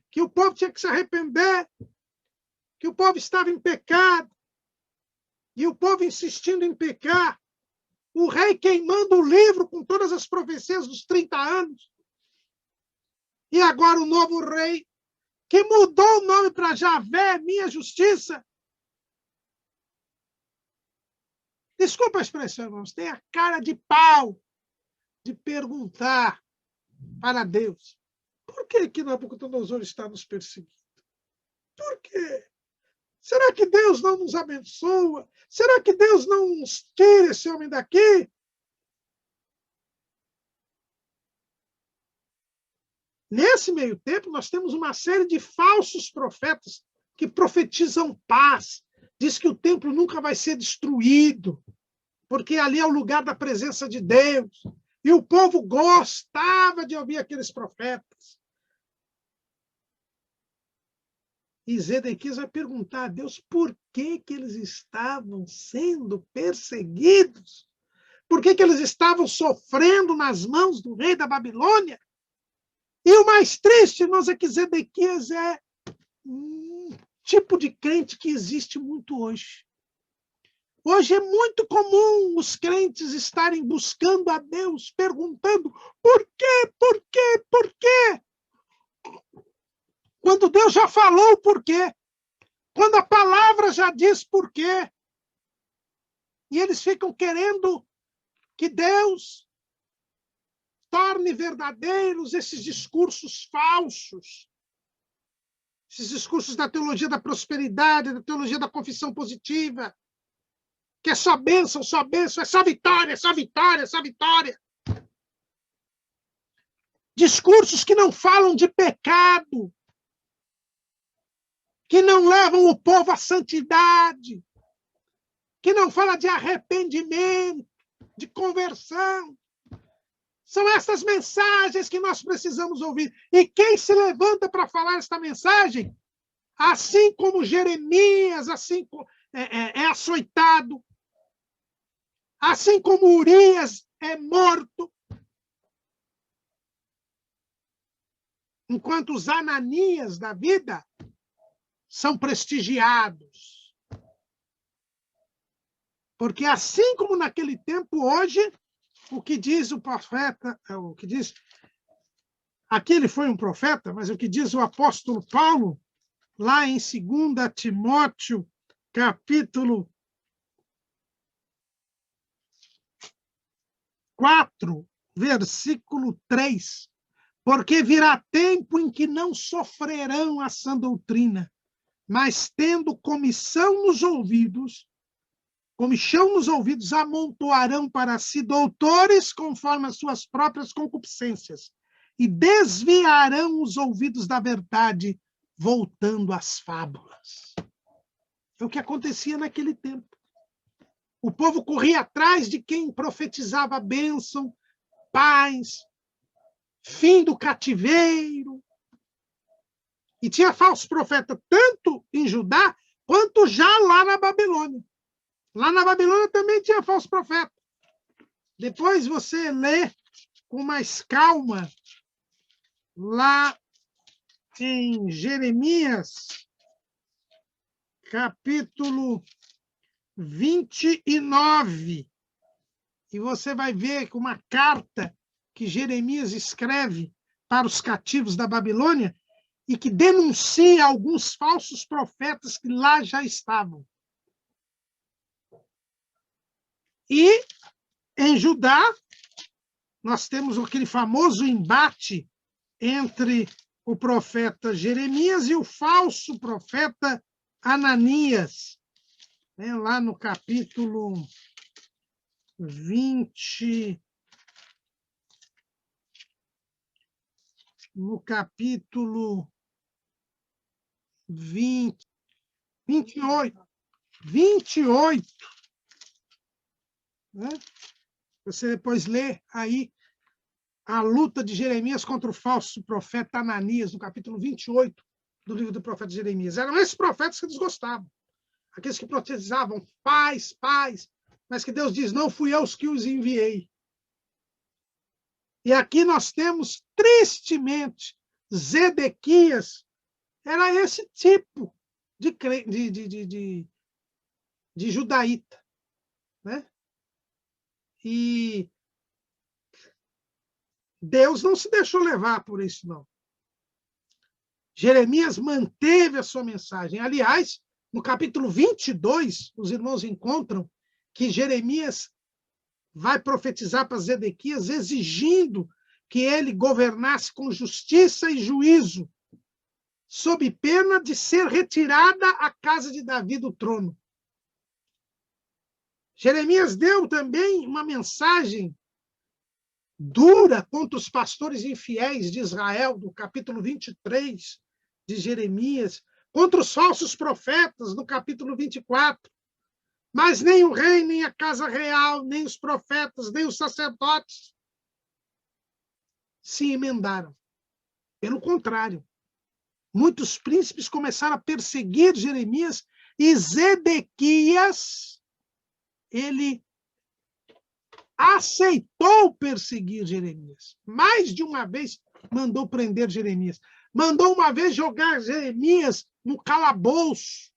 que o povo tinha que se arrepender, que o povo estava em pecado, e o povo insistindo em pecar, o rei queimando o livro com todas as profecias dos 30 anos, e agora o novo rei, que mudou o nome para Javé, minha justiça. Desculpa a expressão, irmãos, tem a cara de pau de perguntar para Deus: por que Nabucodonosor está nos perseguindo? Por quê? Será que Deus não nos abençoa? Será que Deus não nos tira esse homem daqui? Nesse meio tempo, nós temos uma série de falsos profetas que profetizam paz. Diz que o templo nunca vai ser destruído, porque ali é o lugar da presença de Deus. E o povo gostava de ouvir aqueles profetas. E Zedequias vai perguntar a Deus por que eles estavam sendo perseguidos. Por que eles estavam sofrendo nas mãos do rei da Babilônia? E o mais triste, irmãos, é que Zedequias é um tipo de crente que existe muito hoje. Hoje é muito comum os crentes estarem buscando a Deus, perguntando por quê, por quê, por quê? Quando Deus já falou por quê. Quando a palavra já diz por quê. E eles ficam querendo que Deus torne verdadeiros esses discursos falsos. Esses discursos da teologia da prosperidade, da teologia da confissão positiva. Que é só bênção, é só vitória, é só vitória, é só vitória. Discursos que não falam de pecado, que não levam o povo à santidade, que não fala de arrependimento, de conversão. São essas mensagens que nós precisamos ouvir. E quem se levanta para falar esta mensagem, assim como Jeremias, assim é açoitado, assim como Urias é morto, enquanto os Ananias da vida são prestigiados. Porque assim como naquele tempo, hoje, o que diz o profeta, o que diz, aqui ele foi um profeta, mas o que diz o apóstolo Paulo, lá em 2 Timóteo, capítulo 4, versículo 3, porque virá tempo em que não sofrerão a sã doutrina, mas tendo comichão nos ouvidos, amontoarão para si doutores conforme as suas próprias concupiscências e desviarão os ouvidos da verdade, voltando às fábulas. É o que acontecia naquele tempo. O povo corria atrás de quem profetizava bênção, paz, fim do cativeiro. E tinha falso profeta tanto em Judá quanto já lá na Babilônia. Lá na Babilônia também tinha falso profeta. Depois você lê com mais calma lá em Jeremias, capítulo 29. E você vai ver uma carta que Jeremias escreve para os cativos da Babilônia e que denuncia alguns falsos profetas que lá já estavam. E em Judá, nós temos aquele famoso embate entre o profeta Jeremias e o falso profeta Ananias, né? Lá no capítulo 20, no capítulo 20, 28, né? Você depois lê aí a luta de Jeremias contra o falso profeta Ananias, no capítulo 28 do livro do profeta Jeremias. Eram esses profetas que eles gostavam, aqueles que profetizavam paz, paz, mas que Deus diz, não fui eu que os enviei. E aqui nós temos, tristemente, Zedequias era esse tipo de judaíta, né? E Deus não se deixou levar por isso, não. Jeremias manteve a sua mensagem. Aliás, no capítulo 22, os irmãos encontram que Jeremias vai profetizar para Zedequias, exigindo que ele governasse com justiça e juízo, sob pena de ser retirada a casa de Davi do trono. Jeremias deu também uma mensagem dura contra os pastores infiéis de Israel, do capítulo 23 de Jeremias, contra os falsos profetas, no capítulo 24. Mas nem o rei, nem a casa real, nem os profetas, nem os sacerdotes se emendaram. Pelo contrário, muitos príncipes começaram a perseguir Jeremias e Zedequias, ele aceitou perseguir Jeremias. Mais de uma vez mandou prender Jeremias. Mandou uma vez jogar Jeremias no calabouço.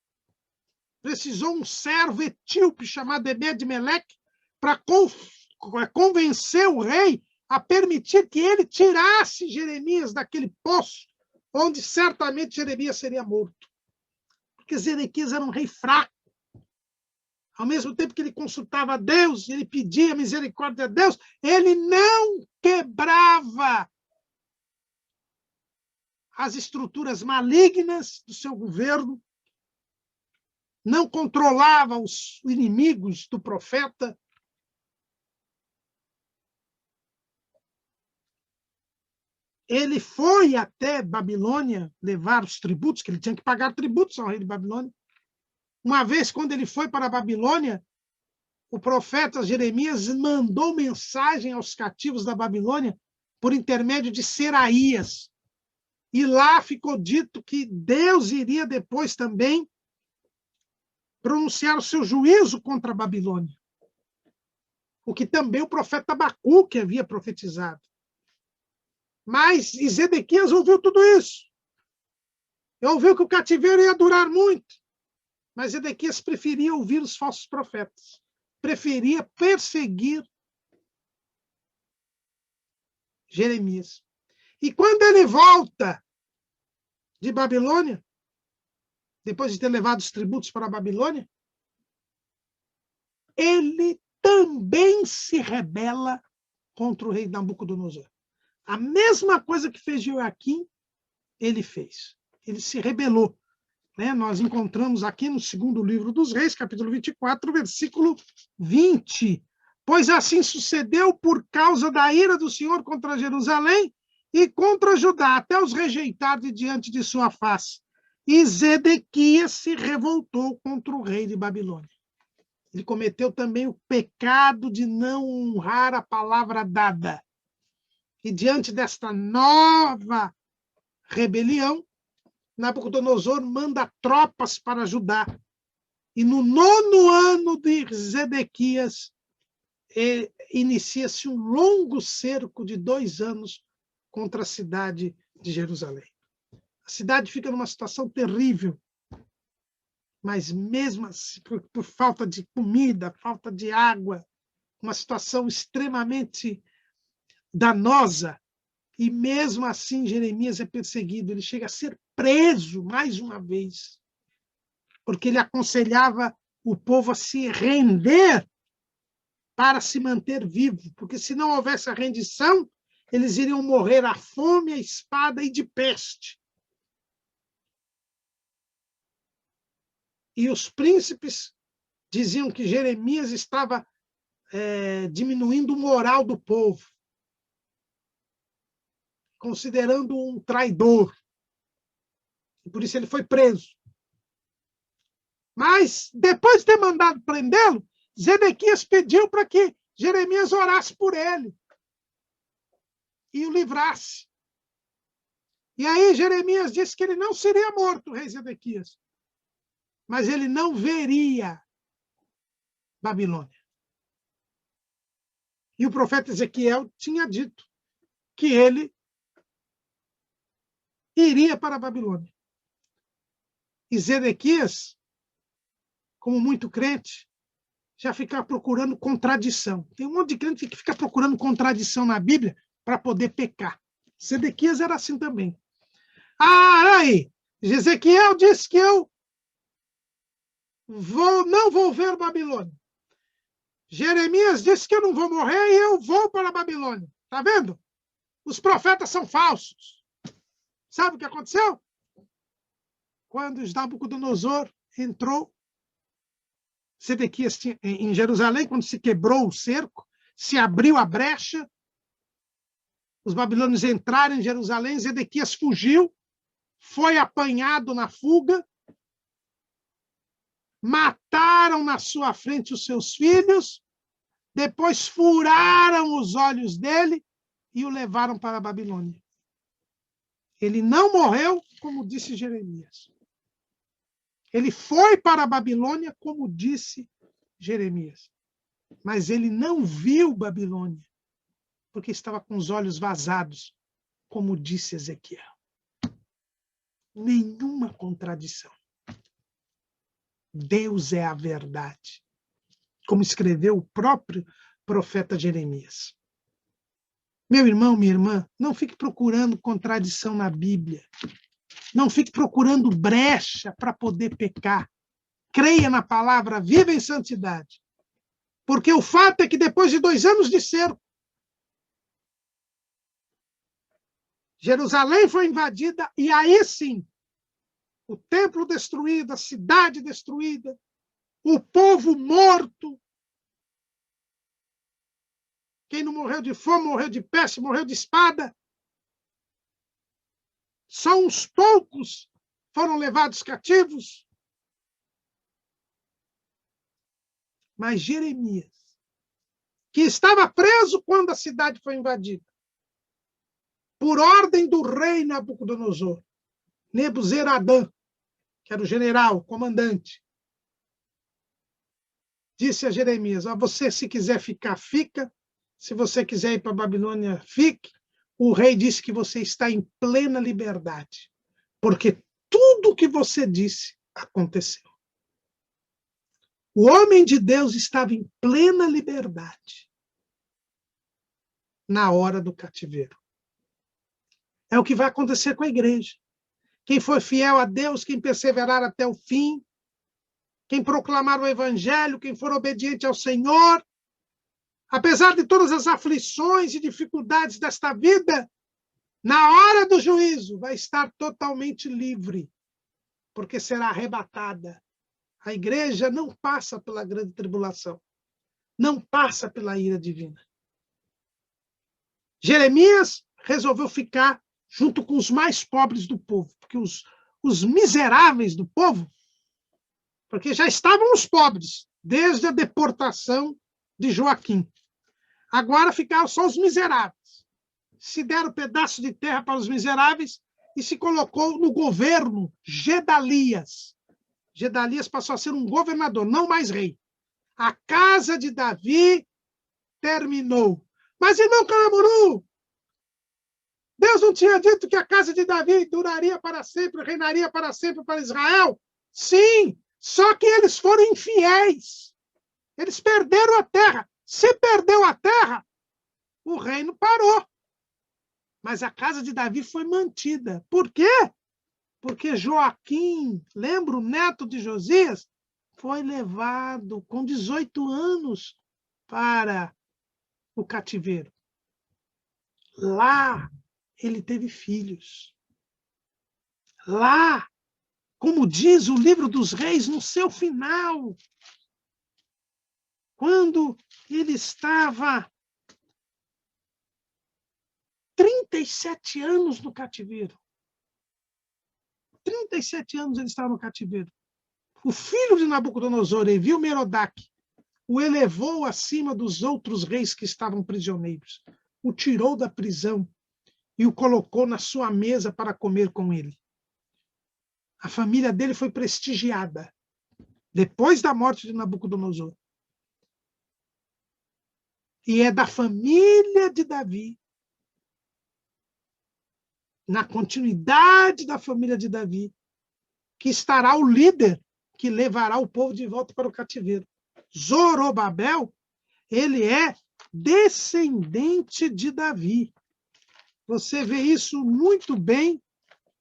Precisou um servo etíope chamado Ebed-Meleque para convencer o rei a permitir que ele tirasse Jeremias daquele poço, onde certamente Jeremias seria morto. Porque Zedequias era um rei fraco. Ao mesmo tempo que ele consultava a Deus, ele pedia misericórdia a Deus, ele não quebrava as estruturas malignas do seu governo, não controlava os inimigos do profeta. Ele foi até Babilônia levar os tributos, que ele tinha que pagar tributos ao rei de Babilônia. Uma vez, quando ele foi para a Babilônia, o profeta Jeremias mandou mensagem aos cativos da Babilônia por intermédio de Seraías. E lá ficou dito que Deus iria depois também pronunciar o seu juízo contra a Babilônia. O que também o profeta Abacuque havia profetizado. Mas Zedequias ouviu tudo isso. Ouviu que o cativeiro ia durar muito. Mas Zedequias preferia ouvir os falsos profetas. Preferia perseguir Jeremias. E quando ele volta de Babilônia, depois de ter levado os tributos para a Babilônia, ele também se rebela contra o rei Nabucodonosor. A mesma coisa que fez Joaquim, ele fez. Ele se rebelou. Né? Nós encontramos aqui no segundo livro dos Reis, capítulo 24, versículo 20. Pois assim sucedeu por causa da ira do Senhor contra Jerusalém e contra Judá, até os rejeitar de diante de sua face. E Zedequias se revoltou contra o rei de Babilônia. Ele cometeu também o pecado de não honrar a palavra dada. E diante desta nova rebelião, Nabucodonosor manda tropas para Judá. E no 9º ano de Zedequias, inicia-se um longo cerco de 2 anos contra a cidade de Jerusalém. A cidade fica numa situação terrível. mas mesmo assim, por falta de comida, falta de água, uma situação extremamente danosa, e mesmo assim Jeremias é perseguido, ele chega a ser preso mais uma vez, porque ele aconselhava o povo a se render para se manter vivo, porque se não houvesse a rendição, eles iriam morrer à fome, à espada e de peste. E os príncipes diziam que Jeremias estava diminuindo o moral do povo, considerando um traidor. E por isso ele foi preso. Mas, depois de ter mandado prendê-lo, Zedequias pediu para que Jeremias orasse por ele e o livrasse. E aí Jeremias disse que ele não seria morto, o rei Zedequias, mas ele não veria Babilônia. E o profeta Ezequiel tinha dito que ele iria para a Babilônia. E Zedequias, como muito crente, já fica procurando contradição. Tem um monte de crente que fica procurando contradição na Bíblia para poder pecar. Zedequias era assim também. Aí, Ezequiel disse que eu não vou ver Babilônia. Jeremias disse que eu não vou morrer e eu vou para a Babilônia. Está vendo? Os profetas são falsos. Sabe o que aconteceu? Quando Nabucodonosor entrou, Zedequias em Jerusalém, quando se quebrou o cerco, se abriu a brecha, os babilônios entraram em Jerusalém, Zedequias fugiu, foi apanhado na fuga, mataram na sua frente os seus filhos, depois furaram os olhos dele e o levaram para a Babilônia. Ele não morreu, como disse Jeremias. Ele foi para a Babilônia, como disse Jeremias. Mas ele não viu Babilônia, porque estava com os olhos vazados, como disse Ezequiel. Nenhuma contradição. Deus é a verdade, como escreveu o próprio profeta Jeremias. Meu irmão, minha irmã, não fique procurando contradição na Bíblia. Não fique procurando brecha para poder pecar. Creia na palavra, viva em santidade. Porque o fato é que depois de 2 anos de cerco, Jerusalém foi invadida e aí sim, o templo destruído, a cidade destruída, o povo morto. Quem não morreu de fome, morreu de peste, morreu de espada. Só uns poucos foram levados cativos. Mas Jeremias, que estava preso quando a cidade foi invadida, por ordem do rei Nabucodonosor, Nebuzeradã, que era o general, o comandante, disse a Jeremias: você, se quiser ficar, fica. Se você quiser ir para a Babilônia, fique. O rei disse que você está em plena liberdade, porque tudo o que você disse aconteceu. O homem de Deus estava em plena liberdade na hora do cativeiro. É o que vai acontecer com a igreja. Quem for fiel a Deus, quem perseverar até o fim, quem proclamar o evangelho, quem for obediente ao Senhor, apesar de todas as aflições e dificuldades desta vida, na hora do juízo vai estar totalmente livre, porque será arrebatada. A igreja não passa pela grande tribulação, não passa pela ira divina. Jeremias resolveu ficar junto com os mais pobres do povo, porque os miseráveis do povo, porque já estavam os pobres, desde a deportação de Joaquim. Agora ficaram só os miseráveis. Se deram pedaço de terra para os miseráveis e se colocou no governo Gedalias. Gedalias passou a ser um governador, não mais rei. A casa de Davi terminou. Mas, irmão Caramuru, Deus não tinha dito que a casa de Davi duraria para sempre, reinaria para sempre para Israel? Sim, Só que eles foram infiéis. Eles perderam a terra. Se perdeu a terra, o reino parou. Mas a casa de Davi foi mantida. Por quê? Porque Joaquim, lembra o neto de Josias, foi levado com 18 anos para o cativeiro. Lá ele teve filhos. Lá, como diz o livro dos reis, no seu final, quando ele estava 37 anos no cativeiro. 37 anos ele estava no cativeiro. O filho de Nabucodonosor, Evil-Merodach, o elevou acima dos outros reis que estavam prisioneiros, o tirou da prisão e o colocou na sua mesa para comer com ele. A família dele foi prestigiada depois da morte de Nabucodonosor. E é da família de Davi, na continuidade da família de Davi, que estará o líder que levará o povo de volta para o cativeiro. Zorobabel, ele é descendente de Davi. Você vê isso muito bem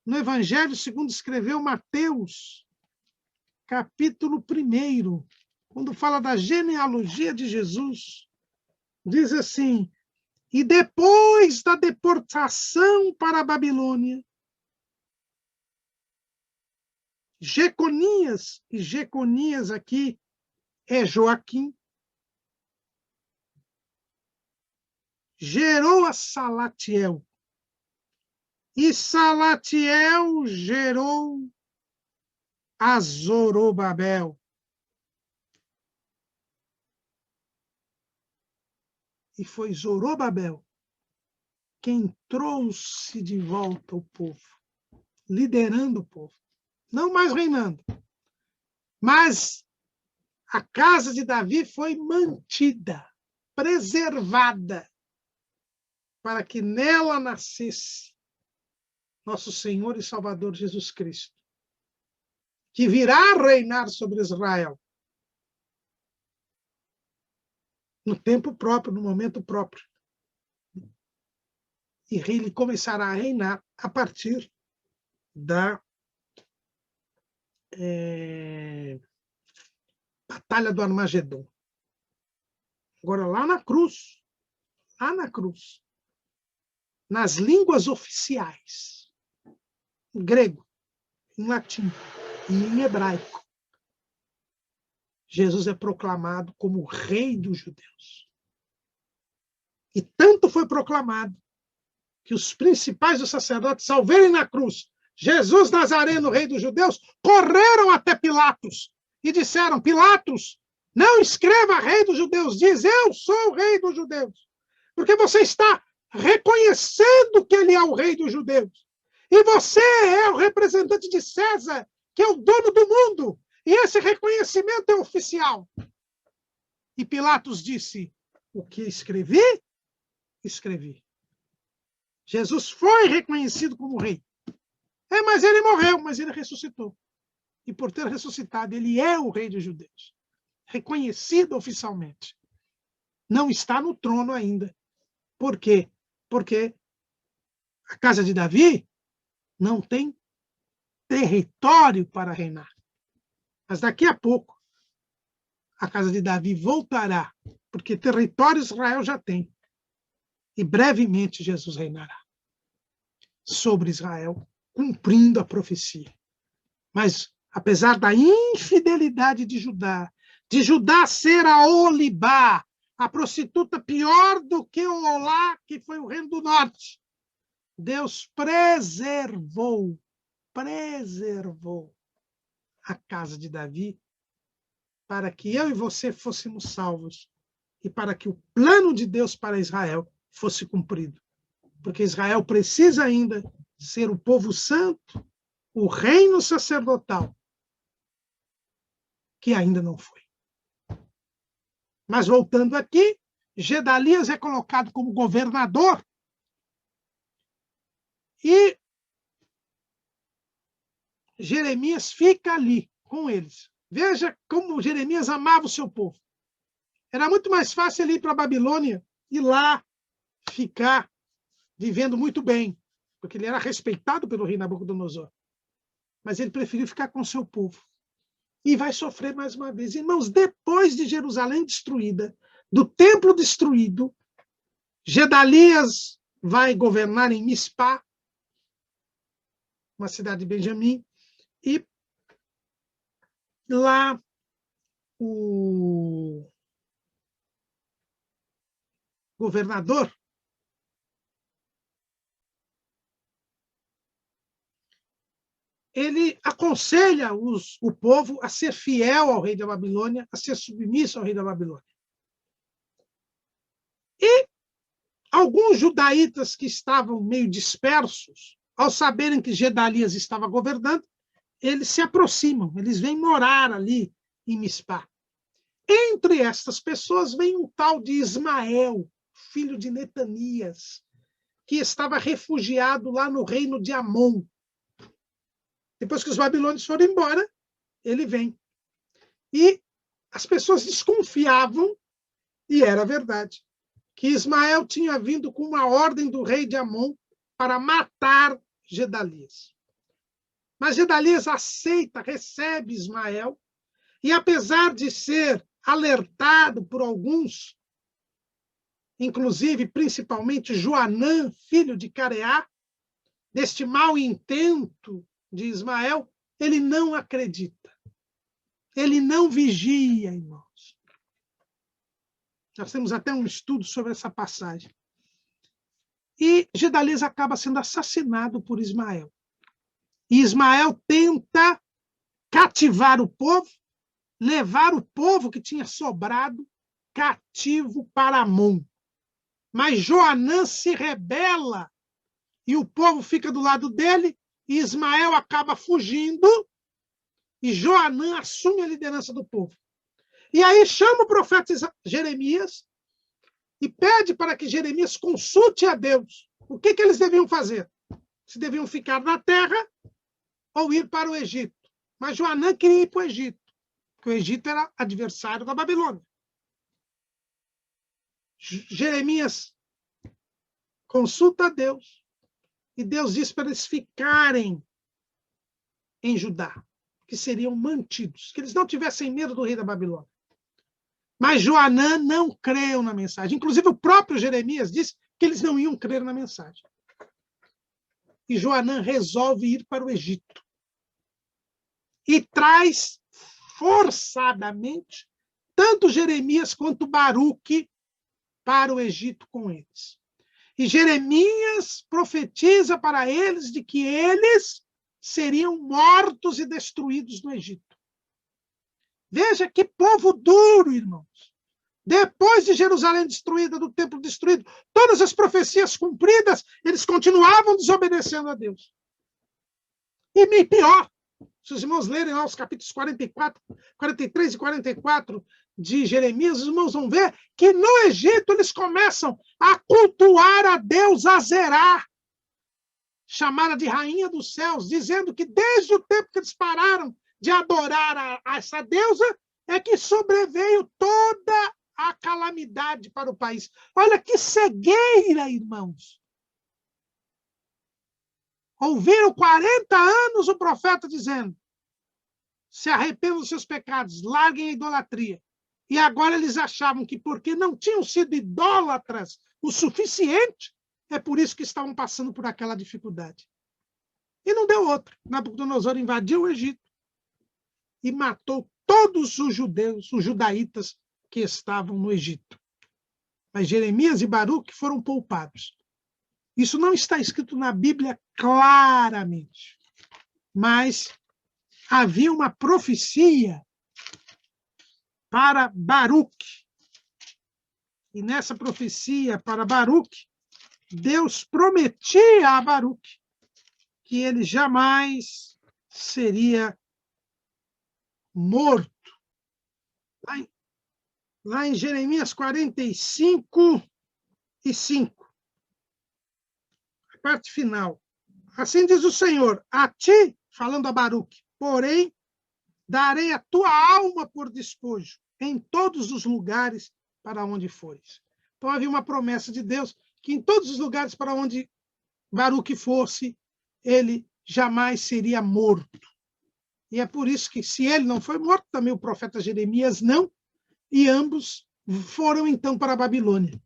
no Evangelho segundo escreveu Mateus, capítulo 1, quando fala da genealogia de Jesus. Diz assim: e depois da deportação para a Babilônia, Jeconias, e Jeconias aqui é Joaquim, gerou a Salatiel. E Salatiel gerou a Zorobabel. E foi Zorobabel quem trouxe de volta o povo, liderando o povo. Não mais reinando, mas a casa de Davi foi mantida, preservada, para que nela nascesse nosso Senhor e Salvador Jesus Cristo, que virá reinar sobre Israel no tempo próprio, no momento próprio. E ele começará a reinar a partir da Batalha do Armagedon. Agora, lá na cruz, nas línguas oficiais, em grego, em latim e em hebraico, Jesus é proclamado como o Rei dos Judeus. E tanto foi proclamado que os principais dos sacerdotes, ao verem na cruz Jesus Nazareno, Rei dos Judeus, correram até Pilatos e disseram: Pilatos, não escreva Rei dos Judeus, diz eu sou o Rei dos Judeus. Porque você está reconhecendo que ele é o Rei dos Judeus. E você é o representante de César, que é o dono do mundo. E esse reconhecimento é oficial. E Pilatos disse: o que escrevi, escrevi. Jesus foi reconhecido como rei. Mas ele morreu, mas ele ressuscitou. E por ter ressuscitado, ele é o Rei dos Judeus. Reconhecido oficialmente. Não está no trono ainda. Por quê? Porque a casa de Davi não tem território para reinar. Mas daqui a pouco, a casa de Davi voltará, porque território Israel já tem. E brevemente Jesus reinará sobre Israel, cumprindo a profecia. Mas, apesar da infidelidade de Judá ser a Olibá, a prostituta pior do que o Olá, que foi o reino do norte, Deus preservou a casa de Davi para que eu e você fôssemos salvos e para que o plano de Deus para Israel fosse cumprido. Porque Israel precisa ainda ser o povo santo, o reino sacerdotal, que ainda não foi. Mas voltando aqui, Gedalias é colocado como governador e Jeremias fica ali com eles. Veja como Jeremias amava o seu povo. Era muito mais fácil ele ir para a Babilônia e lá ficar vivendo muito bem, porque ele era respeitado pelo rei Nabucodonosor. Mas ele preferiu ficar com o seu povo. E vai sofrer mais uma vez. Irmãos, depois de Jerusalém destruída, do templo destruído, Gedalias vai governar em Mispá, uma cidade de Benjamim, e lá o governador ele aconselha o povo a ser fiel ao rei da Babilônia, a ser submisso ao rei da Babilônia. E alguns judaítas que estavam meio dispersos, ao saberem que Gedalias estava governando, eles se aproximam, eles vêm morar ali em Mispá. Entre estas pessoas vem um tal de Ismael, filho de Netanias, que estava refugiado lá no reino de Amon. Depois que os babilônios foram embora, ele vem. E as pessoas desconfiavam, e era verdade, que Ismael tinha vindo com uma ordem do rei de Amon para matar Gedalias. Mas Gedalias aceita, recebe Ismael, e apesar de ser alertado por alguns, inclusive, principalmente Joanã, filho de Careá, deste mau intento de Ismael, ele não acredita. Ele não vigia, irmãos. Nós temos até um estudo sobre essa passagem. E Gedalias acaba sendo assassinado por Ismael. E Ismael tenta cativar o povo, levar o povo que tinha sobrado cativo para Amon. Mas Joanã se rebela e o povo fica do lado dele, e Ismael acaba fugindo, e Joanã assume a liderança do povo. E aí chama o profeta Jeremias e pede para que Jeremias consulte a Deus. O que eles deviam fazer? Se deviam ficar na terra ou ir para o Egito. Mas Joanã queria ir para o Egito, porque o Egito era adversário da Babilônia. Jeremias consulta a Deus, e Deus diz para eles ficarem em Judá, que seriam mantidos, que eles não tivessem medo do rei da Babilônia. Mas Joanã não creu na mensagem. Inclusive, o próprio Jeremias disse que eles não iam crer na mensagem. E Joanã resolve ir para o Egito. E traz forçadamente tanto Jeremias quanto Baruque para o Egito com eles. E Jeremias profetiza para eles de que eles seriam mortos e destruídos no Egito. Veja que povo duro, irmãos. Depois de Jerusalém destruída, do templo destruído, todas as profecias cumpridas, eles continuavam desobedecendo a Deus. E pior, se os irmãos lerem lá os capítulos 43 e 44 de Jeremias, os irmãos vão ver que no Egito eles começam a cultuar a deusa Azerá, chamada de Rainha dos Céus, dizendo que desde o tempo que eles pararam de adorar a essa deusa, é que sobreveio toda a calamidade para o país. Olha que cegueira, irmãos. Ouviram 40 anos o profeta dizendo: se arrependam dos seus pecados, larguem a idolatria. E agora eles achavam que porque não tinham sido idólatras o suficiente, é por isso que estavam passando por aquela dificuldade. E não deu outro. Nabucodonosor invadiu o Egito e matou todos os judeus, os judaítas que estavam no Egito. Mas Jeremias e Baruque foram poupados. Isso não está escrito na Bíblia claramente, mas havia uma profecia para Baruque. E nessa profecia para Baruque, Deus prometia a Baruque que ele jamais seria morto. Lá em Jeremias 45 e 5, a parte final. Assim diz o Senhor, a ti, falando a Baruque, porém, darei a tua alma por despojo em todos os lugares para onde fores. Então havia uma promessa de Deus que em todos os lugares para onde Baruque fosse, ele jamais seria morto. E é por isso que, se ele não foi morto, também o profeta Jeremias não, e ambos foram então para a Babilônia.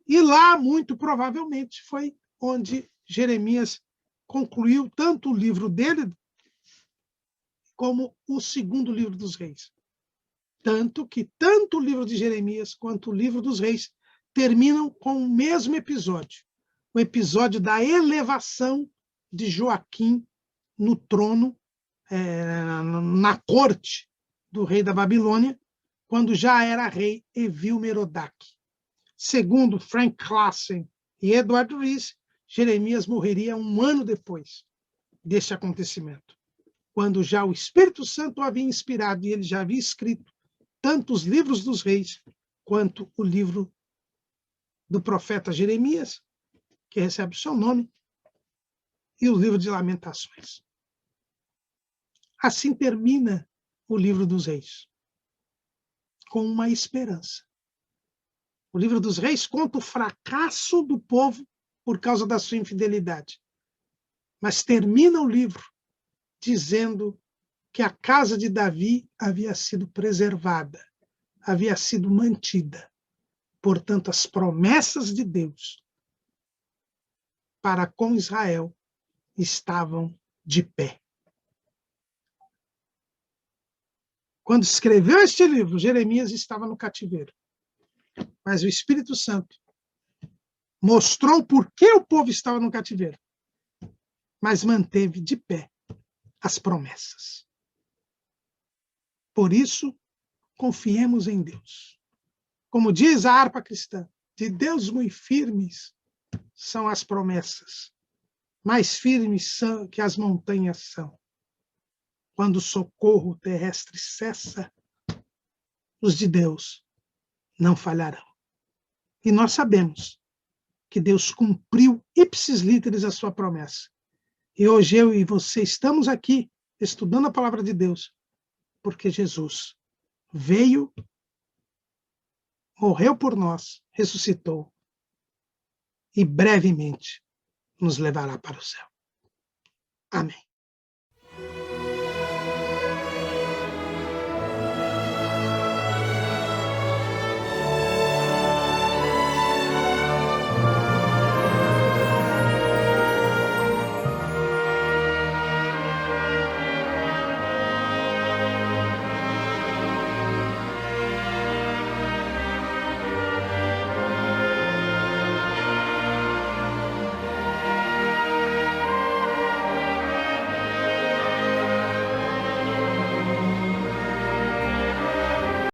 E lá, muito provavelmente, foi onde Jeremias concluiu tanto o livro dele como o segundo livro dos reis. Tanto que tanto o livro de Jeremias quanto o livro dos reis terminam com o mesmo episódio, o episódio da elevação de Joaquim no trono, na corte do rei da Babilônia, quando já era rei Evil-Merodach. Segundo Frank Claassen e Edward Rees, Jeremias morreria 1 ano depois deste acontecimento, quando já o Espírito Santo o havia inspirado e ele já havia escrito tanto os livros dos reis quanto o livro do profeta Jeremias, que recebe o seu nome, e o livro de Lamentações. Assim termina o livro dos reis, com uma esperança. O livro dos reis conta o fracasso do povo por causa da sua infidelidade. Mas termina o livro dizendo que a casa de Davi havia sido preservada, havia sido mantida. Portanto, as promessas de Deus para com Israel estavam de pé. Quando escreveu este livro, Jeremias estava no cativeiro. Mas o Espírito Santo mostrou por que o povo estava no cativeiro, mas manteve de pé as promessas. Por isso, confiemos em Deus. Como diz a harpa cristã, de Deus muito firmes são as promessas, mais firmes são que as montanhas são. Quando o socorro terrestre cessa, os de Deus não falharão. E nós sabemos que Deus cumpriu ipsis literis a sua promessa. E hoje eu e você estamos aqui estudando a palavra de Deus, porque Jesus veio, morreu por nós, ressuscitou e brevemente nos levará para o céu. Amém.